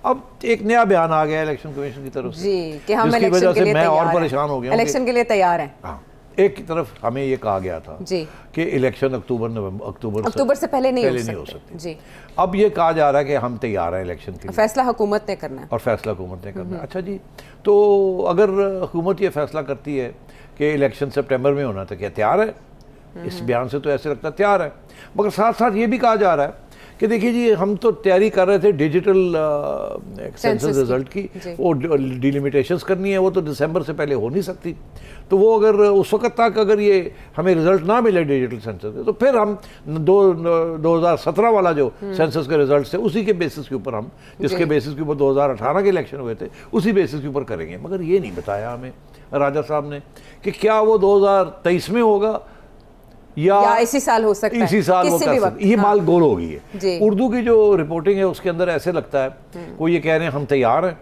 अब एक नया बयान आ गया इलेक्शन कमीशन की तरफ से जी कि हम जिसकी वजह से मैं और परेशान हो गया, इलेक्शन के लिए तैयार हैं। हाँ, एक की तरफ हमें ये कहा गया था जी कि इलेक्शन अक्टूबर से पहले नहीं हो सकती जी। अब ये कहा जा रहा है कि हम तैयार हैं इलेक्शन के लिए, फैसला हुकूमत ने करना है और फैसला हुकूमत ने करना है। अच्छा जी, तो अगर हुकूमत ये फैसला करती है कि इलेक्शन सितंबर में होना, तो क्या तैयार है? इस बयान से तो ऐसे लगता है तैयार है, मगर साथ साथ ये भी कहा जा रहा है कि देखिए जी हम तो तैयारी कर रहे थे डिजिटल सेंसस रिजल्ट की, वो डिलिमिटेशंस करनी है, वो तो दिसंबर से पहले हो नहीं सकती। तो वो अगर उस वक्त तक अगर ये हमें रिजल्ट ना मिले डिजिटल सेंसस के, तो फिर हम 2017 वाला जो सेंसस के रिजल्ट थे उसी के बेसिस के ऊपर हम, जिसके बेसिस के ऊपर 2018 के इलेक्शन हुए थे, उसी बेसिस के ऊपर करेंगे। मगर ये नहीं बताया हमें राजा साहब ने कि क्या वो 2023 में होगा या इसी साल हो सकता है, इसी साल वो कर सकते। ये माल गोल हो गई है। उर्दू की जो रिपोर्टिंग है उसके अंदर ऐसे लगता है कोई ये कह रहे हैं हम तैयार हैं,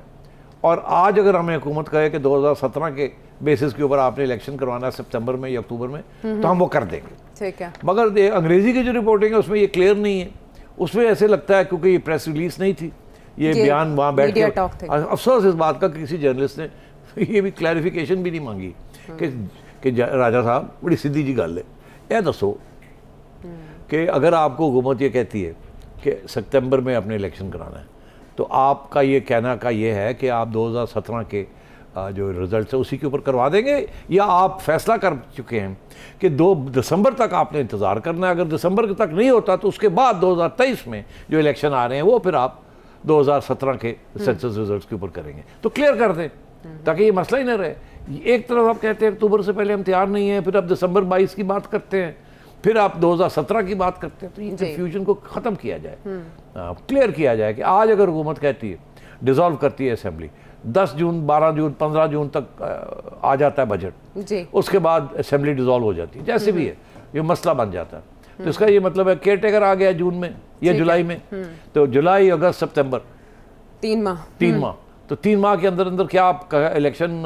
और आज अगर हमें हुकूमत कहे कि 2017 के बेसिस के ऊपर आपने इलेक्शन करवाना है सितंबर में या अक्टूबर में, तो हम वो कर देंगे। ठीक है। मगर अंग्रेजी की जो रिपोर्टिंग है उसमें ये क्लियर नहीं है। उसमें ऐसे लगता है क्योंकि ये प्रेस रिलीज नहीं थी, ये बयान वहाँ बैठ के, अफसोस इस बात का किसी जर्नलिस्ट ने ये भी क्लैरिफिकेशन भी नहीं मांगी कि राजा साहब बड़ी सीधी जी गल है, यह दसो कि अगर आपको हुकूमत ये कहती है कि सितंबर में अपने इलेक्शन कराना है, तो आपका ये कहना का ये है कि आप 2017 के जो रिजल्ट है उसी के ऊपर करवा देंगे, या आप फैसला कर चुके हैं कि 2 दिसंबर तक आपने इंतज़ार करना है, अगर दिसंबर तक नहीं होता तो उसके बाद 2023 में जो इलेक्शन आ रहे हैं वो फिर आप 2017 के सेंसस रिजल्ट के ऊपर करेंगे। तो क्लियर कर दें ताकि ये मसला ही ना रहे। एक तरफ आप कहते हैं अक्टूबर से पहले हम तैयार नहीं हैं, फिर आप दिसंबर 22 की बात करते हैं, फिर आप 2017 की बात करते हैं। तो ये कन्फ्यूजन को ख़त्म किया जाए, क्लियर किया जाए कि आज अगर हुकूमत कहती है डिज़ोल्व करती है असेंबली, 10 जून 12 जून 15 जून तक आ जाता है बजट, उसके बाद असेंबली डिज़ोल्व हो जाती है, जैसे भी है ये मसला बन जाता है। तो इसका ये मतलब है केयर टेकर आ गया जून में या जुलाई में, तो जुलाई अगस्त सितंबर 3 माह, तो 3 माह के अंदर अंदर क्या आप इलेक्शन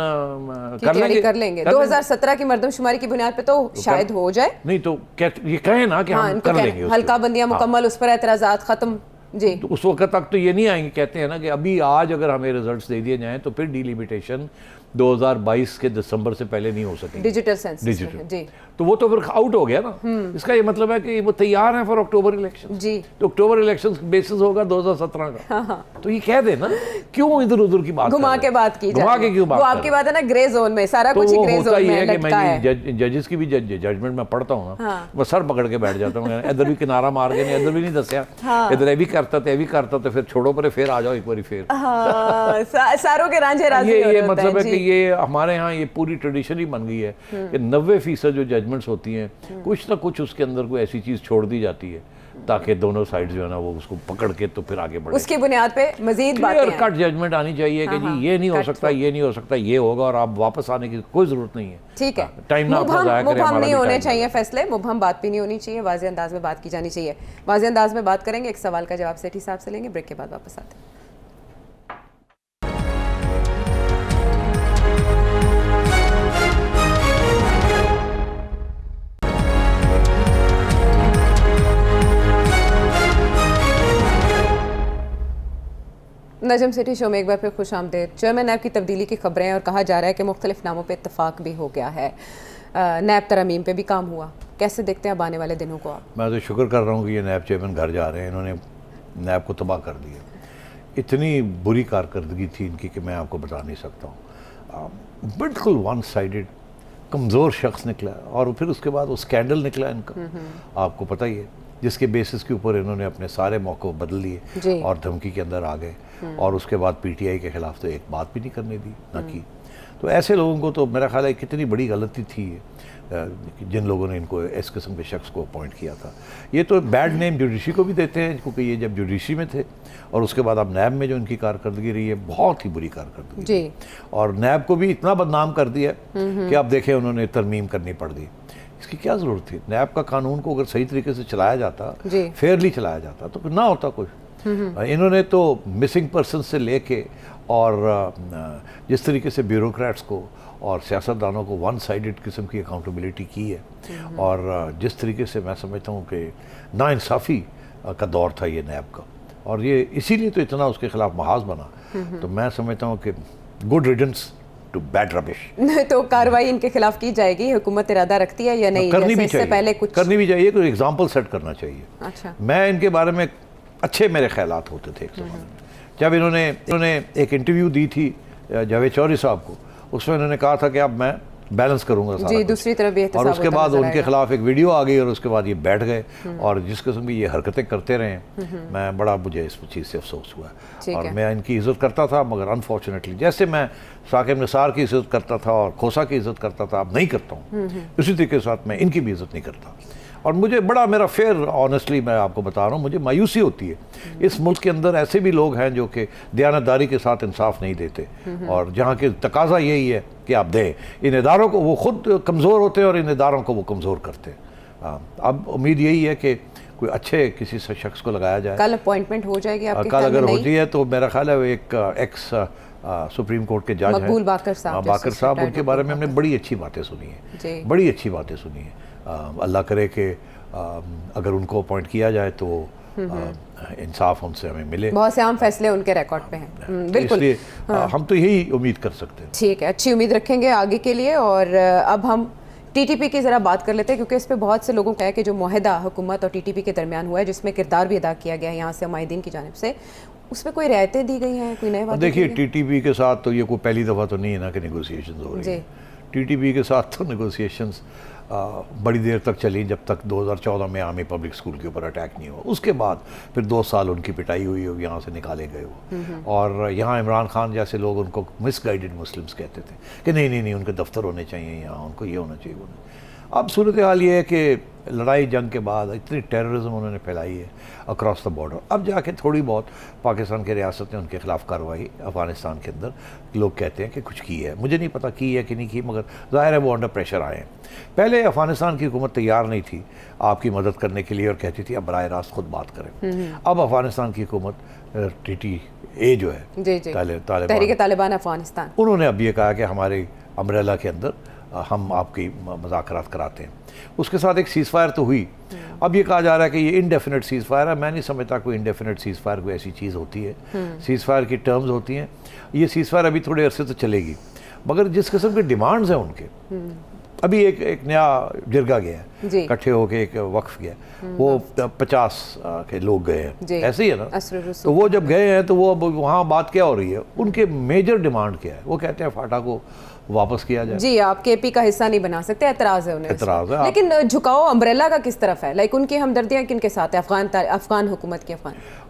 कर लेंगे? 2017 की मर्दमशुमारी की बुनियाद पे तो शायद हो जाए। नहीं तो ये कहें ना कि हम कर लेंगे, हल्का बंदियां मुकम्मल, उस पर एतराज़ात खत्म जी। तो उस वक्त तक तो ये नहीं आएंगे। कहते हैं ना कि अभी आज अगर हमें रिजल्ट्स दे दिए जाएं तो फिर डिलिमिटेशन 2022 के दिसंबर से पहले नहीं हो सकेंगे, डिजिटल सेंसस जी। तो वो तो फिर आउट हो गया ना। इसका ये मतलब है कि वो तैयार है फॉर अक्टूबर इलेक्शन जी। तो अक्टूबर इलेक्शन बेसिस होगा 2017 का। तो ये कह देना, क्यों इधर उधर की बात घुमा के बात की, घुमा के क्यों बात? वो आपकी बात है ना ग्रे जोन में, सारा कुछ ग्रे जोन में लटका है। जजेस की भी जजमेंट में पढ़ता हूँ ना, मैं सर पकड़ के बैठ जाता हूँ, इधर भी किनारा मार के, इधर भी नहीं दसिया, इधर ये भी करता तो ये भी करता, तो फिर छोड़ो पर फिर आ जाओ एक बार फिर सारों के रांझे राजी। ये मतलब है कि ये हमारे यहाँ ये पूरी ट्रेडिशन ही बन गई है कि 90% जो जजमेंट्स होती हैं कुछ ना कुछ उसके अंदर कोई ऐसी चीज़ छोड़ दी जाती है ताकि दोनों साइड जो है ना वो उसको पकड़ के तो फिर आगे बढ़े। उसकी बुनियाद पे मजीद बातें कट जजमेंट आनी चाहिए कि जी ये नहीं हो सकता, ये नहीं हो सकता, ये होगा, और आप वापस आने की कोई जरूरत नहीं है। ठीक है, टाइम ना अपना जाया करें, मुबहम नहीं होने चाहिए फैसले, मुबहम बात भी नहीं होनी चाहिए, वाज़ेह अंदाज में बात की जानी चाहिए। वाज़ेह अंदाज में बात करेंगे, एक सवाल का जवाब सेठी साहब से लेंगे, ब्रेक के बाद वापस आते हैं। नजम सिटी शो में एक बार फिर खुश आमदेद। चेयरमैन नैब की तब्दीली की खबरें हैं और कहा जा रहा है कि मुख्तलिफ नामों पे इत्तफाक भी हो गया है, नैब तरमीम पे भी काम हुआ। कैसे देखते हैं अब आने वाले दिनों को आप? मैं तो शुक्र कर रहा हूँ कि ये नैब चेयरमैन घर जा रहे हैं, इन्होंने नैब को तबाह कर दिया। इतनी बुरी कारकर्दगी थी इनकी कि मैं आपको बता नहीं सकता हूँ। बिल्कुल वन साइडेड कमज़ोर शख्स निकला, और फिर उसके बाद वो स्कैंडल निकला इनका, आपको पता ही है, जिसके बेसिस के ऊपर इन्होंने अपने सारे मौक़े बदल लिए और धमकी के अंदर आ गए, और उसके बाद पीटीआई के ख़िलाफ़ तो एक बात भी नहीं करने दी ना की। तो ऐसे लोगों को तो मेरा ख्याल है कितनी बड़ी गलती थी जिन लोगों ने इनको इस किस्म के शख्स को अपॉइंट किया था। ये तो बैड नेम जुडिशरी को भी देते हैं, क्योंकि ये जब जुडिशरी में थे और उसके बाद अब नैब में जो इनकी कारकर्दगी रही है बहुत ही बुरी कारकर्दगी जी। और नैब को भी इतना बदनाम कर दिया कि आप देखें उन्होंने तरमीम करनी पड़ दी। इसकी क्या ज़रूरत थी? नैब का कानून को अगर सही तरीके से चलाया जाता, फेयरली चलाया जाता, तो ना होता कुछ। इन्होंने तो मिसिंग पर्सन से लेके और जिस तरीके से ब्यूरोक्रेट्स को और सियासतदानों को वन साइडेड किस्म की अकाउंटेबिलिटी की है, और जिस तरीके से मैं समझता हूँ कि नाइंसाफ़ी का दौर था ये नैब का, और ये इसीलिए तो इतना उसके खिलाफ महाज बना। तो मैं समझता हूँ कि गुड रिडन्स टू बैड रबिश। तो कार्रवाई इनके खिलाफ की जाएगी, हुकूमत इरादा रखती है या नहीं? करनी भी चाहिए, पहले कुछ करनी भी चाहिए, कोई एग्जाम्पल सेट करना चाहिए। अच्छा, मैं इनके बारे में अच्छे मेरे ख्यालात होते थे एक ज़माने में, जब इन्होंने एक इंटरव्यू दी थी जावेद चौधरी साहब को, उसमें इन्होंने कहा था कि अब मैं बैलेंस करूंगा सारा जी, कुछ। दूसरी तरफ भी और उसके बाद उनके खिलाफ खिलाफ एक वीडियो आ गई और उसके बाद ये बैठ गए और जिस किस्म की ये हरकतें करते रहे, मैं बड़ा, मुझे इस चीज़ से अफसोस हुआ ठीक और है। मैं इनकी इज़्ज़त करता था, मगर अनफॉर्चुनेटली जैसे मैं साकिब निसार की इज़्ज़त करता था और खोसा की इज़्ज़त करता था, अब नहीं करता हूँ, इसी तरीके के साथ मैं इनकी भी इज़्ज़त नहीं करता। और मुझे बड़ा, मेरा फेयर, ऑनेस्टली मैं आपको बता रहा हूँ, मुझे मायूसी होती है इस मुल्क के अंदर ऐसे भी लोग हैं जो कि दयानतदारी के साथ इंसाफ नहीं देते, और जहाँ के तकाजा यही है कि आप दें इन इदारों को, वो खुद कमज़ोर होते हैं और इन इदारों को वो कमज़ोर करते हैं। अब उम्मीद यही है कि कोई अच्छे किसी शख्स को लगाया जाए। कल अपॉइंटमेंट हो जाएगी आपके कल ख्याल में? अगर नहीं? होती है तो मेरा ख्याल है वो एक एक्स सुप्रीम कोर्ट के जज हैं मकबूल बाकर साहब, बाकर जस्टिस साहब, रिटायर्ड उनके बारे में मकबूल हमने बड़ी अच्छी बातें सुनी जी। हैं, बड़ी अच्छी बातें सुनी हैं। अल्लाह करे कि अगर उनको अपॉइंट किया जाए तो इंसाफ उनसे हमें मिले। बहुत से अहम फैसले उनके रिकॉर्ड पे हैं। बिल्कुल, इसलिए हम तो यही उम्मीद कर सकते हैं। ठीक है, अच्छी उम्मीद रखेंगे आगे के लिए। और अब हम टीटीपी की ज़रा बात कर लेते हैं, क्योंकि इस पे बहुत से लोगों का है कि जो मुआहदा हुकूमत और टीटीपी के दरमियान हुआ है, जिसमें किरदार भी अदा किया गया है यहाँ से हमायदीन की जानिब से, उसमें कोई रियायतें दी गई हैं, कोई नए वादे देखिए, किए गए? टीटीपी के साथ तो ये कोई पहली दफ़ा तो नहीं है ना कि नेगोशिएशन हो रही जी। है। टीटीपी के साथ तो नेगोशिएशंस बड़ी देर तक चली, जब तक 2014 में आर्मी पब्लिक स्कूल के ऊपर अटैक नहीं हुआ। उसके बाद फिर 2 साल उनकी पिटाई हुई हो, यहाँ से निकाले गए हो, और यहाँ इमरान खान जैसे लोग उनको मिसगाइडेड मुस्लिम्स कहते थे कि नहीं नहीं नहीं, उनके दफ्तर होने चाहिए यहाँ, उनको ये होना चाहिए, वो। अब सूरत हाल ये है कि लड़ाई जंग के बाद इतनी टेररिज्म उन्होंने फैलाई है अक्रॉस द बॉर्डर, अब जाके थोड़ी बहुत पाकिस्तान की रियासत ने उनके खिलाफ कार्रवाई अफ़गानिस्तान के अंदर, लोग कहते हैं कि कुछ की है, मुझे नहीं पता की है कि नहीं की, मगर ज़ाहिर है वो अंडर प्रेशर आए हैं। पहले अफ़गानिस्तान की हुकूमत तैयार नहीं थी आपकी मदद करने के लिए और कहती थी अब बराह रास्त खुद बात करें। अब अफ़गानिस्तान की हुकूमत TTA जो है, जी जी, तालिबान, तहरीक तालिबान अफगानिस्तान, उन्होंने अब ये कहा कि हमारे अम्ब्रेला के अंदर हम आपकी मुज़ाकरात कराते हैं। उसके साथ एक सीज़ फायर तो हुई, अब ये कहा जा रहा है कि ये इनडेफिनेट सीज़ फायर है। मैं नहीं समझता कोई इनडेफिनेट सीज़ फायर कोई ऐसी चीज़ होती है। सीज़ फायर की टर्म्स होती हैं, ये सीज़ फायर अभी थोड़े अरसे तो चलेगी, मगर जिस किस्म के डिमांड्स हैं उनके, अभी एक नया जिरगा गया है, जी। इकट्ठे होके एक वक्फ गया, वो 50 के लोग गए जी। हैं, ऐसे ही है ना। असर रसूख। तो वो जब गए हैं तो वो अब वहाँ बात क्या हो रही है, उनके मेजर डिमांड क्या है, वो कहते हैं फाटा को वापस किया जाए। जी, आप केपी का हिस्सा नहीं बना सकते, एतराज़ है उन्हें। एतराज़ है। लेकिन झुकाव अम्ब्रेला का किस तरफ है? लाइक उनकी हमदर्दियाँ किन के साथ है? अफगान हुकूमत की,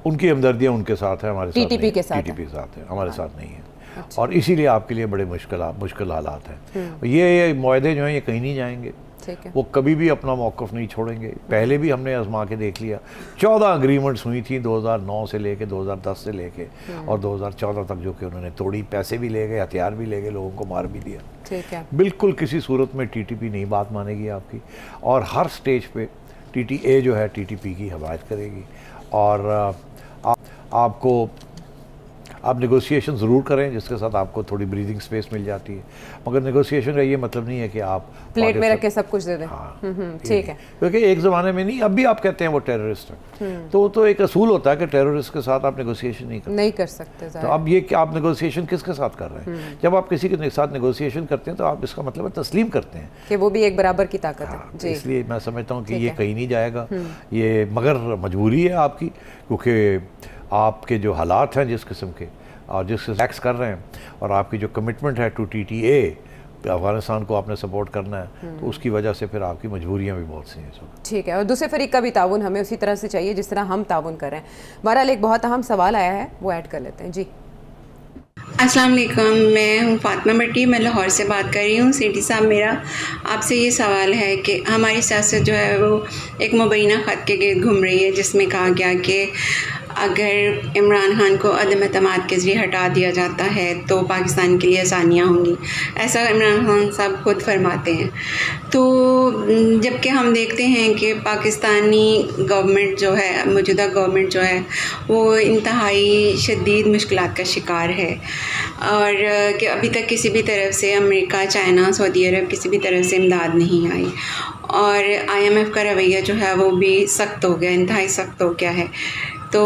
उनकी हमदर्दियाँ उनके साथ है, हमारे साथ TTP नहीं। के साथ है। TTP के साथ है, हमारे साथ नहीं है। और इसीलिए आपके लिए बड़े मुश्किल हालात हैं। ये मुआहदे जो हैं ये कहीं नहीं जाएंगे, ठीक है। वो कभी भी अपना मौक़िफ़ नहीं छोड़ेंगे। पहले भी हमने आजमा के देख लिया, 14 अग्रीमेंट्स हुई थी 2009 से लेके 2010 से लेके और 2014 तक, जो कि उन्होंने तोड़ी, पैसे भी ले गए, हथियार भी ले गए, लोगों को मार भी दिया। ठीक है। बिल्कुल किसी सूरत में TTP नहीं बात मानेगी आपकी, और हर स्टेज पे TTA जो है TTP की हमायत करेगी। और आपको आप नेगोशिएशन ज़रूर करें जिसके साथ आपको थोड़ी ब्रीदिंग स्पेस मिल जाती है, मगर नेगोशिएशन का ये मतलब नहीं है कि आप प्लेट में रख के सब कुछ दे दें। हाँ, ठीक है। क्योंकि एक ज़माने में नहीं, अब भी आप कहते हैं वो टेररिस्ट हैं, तो वो तो एक असूल होता है कि टेररिस्ट के साथ आप नेगोशिएशन नहीं करते। नहीं कर सकते तो अब ये कि आप नेगोशिएशन किसके साथ कर रहे हैं? जब आप किसी के साथ नेगोशिएशन करते हैं तो आप इसका मतलब है तस्लीम करते हैं कि वो भी एक बराबर की ताकत है। तो जी, इसलिए मैं समझता हूँ कि ठीक ये है। कहीं नहीं जाएगा ये, मगर मजबूरी है आपकी, क्योंकि आपके जो हालात हैं जिस किस्म के और जिस टैक्स कर रहे हैं, और आपकी जो कमिटमेंट है टू TTA, अफगानिस्तान को आपने सपोर्ट करना है, तो उसकी वजह से फिर आपकी मजबूरियाँ भी बहुत सी हैं। ठीक है। और दूसरे फरीक का भी ताउन हमें उसी तरह से चाहिए जिस तरह हम ताउन कर रहे हैं। बहरहाल एक बहुत अहम सवाल आया है, वो ऐड कर लेते हैं। जी, अस्सलाम वालेकुम, मैं हूँ फातिमा भट्टी, मैं लाहौर से बात कर रही हूँ। सिटी साहब, मेरा आपसे ये सवाल है कि हमारी सियासत जो है वो एक मुबैना ख़त के गिर्द घूम रही है, जिसमें कहा गया कि अगर इमरान खान को अदम एतमाद के ज़रिए हटा दिया जाता है तो पाकिस्तान के लिए आसानियाँ होंगी, ऐसा इमरान खान साहब खुद फरमाते हैं। तो जबकि हम देखते हैं कि पाकिस्तानी गवर्नमेंट जो है, मौजूदा गवर्नमेंट जो है, वो इंतहाई शदीद मुश्किलात का शिकार है, और कि अभी तक किसी भी तरफ से अमेरिका, चाइना, सऊदी अरब किसी भी तरफ से इमदाद नहीं आई, और IMF का रवैया जो है वो भी सख्त हो गया, इंतहाई सख्त हो गया है। तो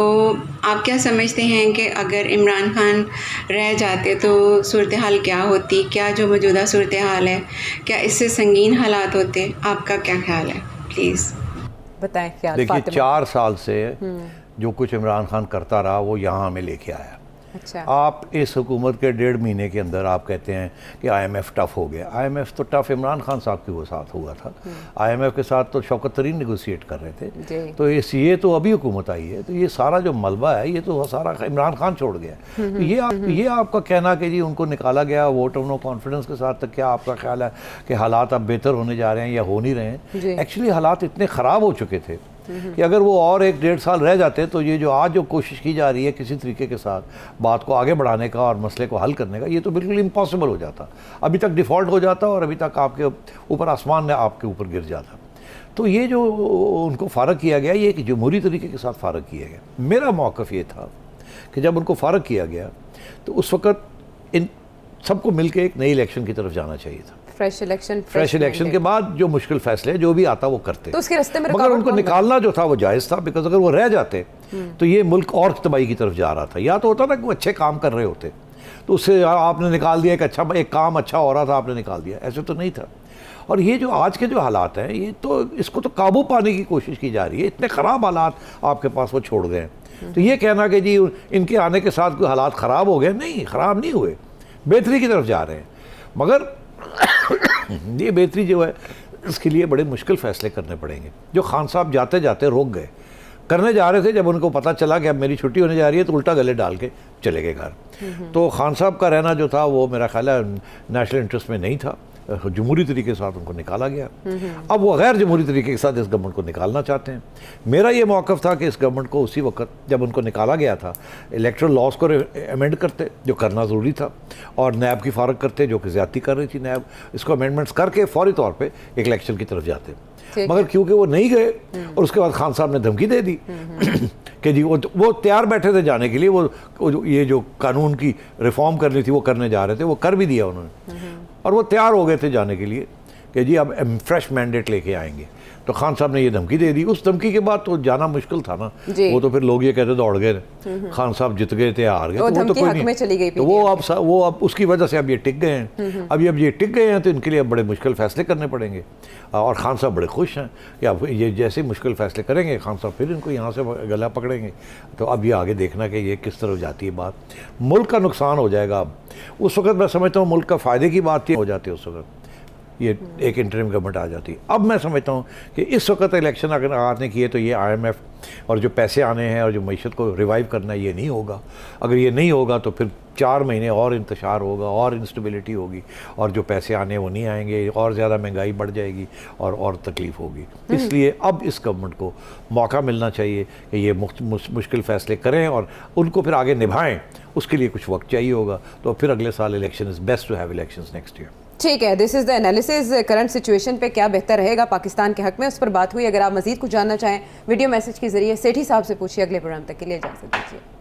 आप क्या समझते हैं कि अगर इमरान खान रह जाते तो सूरत हाल क्या होती? क्या जो मौजूदा सूरत हाल है, क्या इससे संगीन हालात होते? आपका क्या ख्याल है? प्लीज़ बताएं ख्याल। देखिए, फातिमा। 4 साल से जो कुछ इमरान खान करता रहा वो यहाँ हमें लेके आया। अच्छा। आप इस हुकूमत के 1.5 महीने के अंदर आप कहते हैं कि IMF टफ हो गया। IMF तो टफ इमरान खान साहब के वो साथ हुआ था। IMF के साथ तो शौकत तरीन नेगोशिएट कर रहे थे। जी। तो ये तो अभी हुकूमत आई है, तो ये सारा जो मलबा है ये तो सारा इमरान खान छोड़ गया। तो ये आपका कहना कि जी उनको निकाला गया वोट ऑफ नो कॉन्फिडेंस के साथ, तो क्या आपका ख्याल है कि हालात अब बेहतर होने जा रहे हैं या हो नहीं रहे हैं? एक्चुअली हालात इतने ख़राब हो चुके थे कि अगर वो और 1-1.5 साल रह जाते तो ये जो आज जो कोशिश की जा रही है किसी तरीके के साथ बात को आगे बढ़ाने का और मसले को हल करने का, ये तो बिल्कुल इम्पॉसिबल हो जाता। अभी तक डिफ़ॉल्ट हो जाता और अभी तक आपके ऊपर आसमान ने आपके ऊपर गिर जाता। तो ये जो उनको फ़ारग किया गया, ये एक जमहूरी तरीके के साथ फ़ारग किया गया। मेरा मौक़िफ़ ये था कि जब उनको फ़ारग किया गया तो उस वक़्त इन सबको मिलकर एक नई इलेक्शन की तरफ जाना चाहिए था। फ्रेश इलेक्शन के बाद जो मुश्किल फैसले जो भी आता वो करते, तो उसके रास्ते में मगर उनको निकालना जो था वो जायज़ था, बिकॉज अगर वो रह जाते तो ये मुल्क और तबाही की तरफ जा रहा था। या तो होता ना कि वो अच्छे काम कर रहे होते तो उससे आपने निकाल दिया, एक काम अच्छा हो रहा था आपने निकाल दिया, ऐसे तो नहीं था। और ये जो आज के जो हालात हैं ये तो इसको तो काबू पाने की कोशिश की जा रही है। इतने ख़राब हालात आपके पास वो छोड़ गए। तो ये कहना कि जी इनके आने के साथ कोई हालात ख़राब हो गए, नहीं, ख़राब नहीं हुए, बेहतरी की तरफ जा रहे हैं। मगर ये बेहतरी जो है इसके लिए बड़े मुश्किल फ़ैसले करने पड़ेंगे, जो खान साहब जाते जाते रोक गए। करने जा रहे थे, जब उनको पता चला कि अब मेरी छुट्टी होने जा रही है तो उल्टा गले डाल के चले गए घर। तो खान साहब का रहना जो था वो मेरा ख्याल है नेशनल इंटरेस्ट में नहीं था, जमहूरी तरीके के साथ उनको निकाला गया। अब वो गैर जमहूरी तरीके के साथ इस गवर्नमेंट को निकालना चाहते हैं। मेरा ये मौक़िफ़ था कि इस गवर्नमेंट को उसी वक्त जब उनको निकाला गया था इलेक्ट्रल लॉज को अमेंड करते, जो करना ज़रूरी था, और नैब की फ़ारग करते जो कि ज़्यादती कर रही थी नैब, इसको अमेंडमेंट्स करके फौरी तौर पर एक इलेक्शन की तरफ जाते। मगर क्योंकि वो नहीं गए और उसके बाद खान साहब ने धमकी दे दी कि जी वो तैयार बैठे थे जाने के लिए, वो ये जो कानून की रिफॉर्म करनी थी वो करने जा रहे थे, वो कर भी दिया उन्होंने, और वो तैयार हो गए थे जाने के लिए कि जी अब फ्रेश मैंडेट लेके आएंगे। तो खान साहब ने ये धमकी दे दी। उस धमकी के बाद तो जाना मुश्किल था ना, वो तो फिर लोग ये कहते दौड़ गए, खान साहब जीत गए थे, हार गए, तो वो तो कोई नहीं, चली गई। तो वो अब उसकी वजह से अब ये टिक गए हैं। अब ये टिक गए हैं तो इनके लिए अब बड़े मुश्किल फैसले करने पड़ेंगे। और खान साहब बड़े खुश हैं कि अब ये जैसे मुश्किल फैसले करेंगे खान साहब फिर इनको यहाँ से गला पकड़ेंगे। तो अब ये आगे देखना कि ये किस तरफ जाती है बात। मुल्क का नुकसान हो जाएगा। अब उस वक्त मैं समझता हूँ मुल्क का फ़ायदे की बात हो जाती है, उस वक्त ये एक इंटरिम गवर्नमेंट आ जाती है। अब मैं समझता हूँ कि इस वक्त इलेक्शन अगर आपने किए तो ये IMF और जो पैसे आने हैं और जो मईशत को रिवाइव करना है ये नहीं होगा। अगर ये नहीं होगा तो फिर 4 महीने और इंतशार होगा और इंस्टेबिलिटी होगी, और जो पैसे आने वो नहीं आएंगे, और ज़्यादा महंगाई बढ़ जाएगी और तकलीफ़ होगी। इसलिए अब इस गवर्नमेंट को मौका मिलना चाहिए कि ये मुश्किल फ़ैसले करें और उनको फिर आगे निभाएं। उसके लिए कुछ वक्त चाहिए होगा। तो फिर अगले साल election is best to have elections next year. ठीक है, this is the analysis. Current situation पे क्या बेहतर रहेगा पाकिस्तान के हक में, उस पर बात हुई। अगर आप मज़ीद कुछ जानना चाहें वीडियो मैसेज के ज़रिए सेठी साहब से पूछिए। अगले प्रोग्राम तक के लिए इजाज़त दीजिए।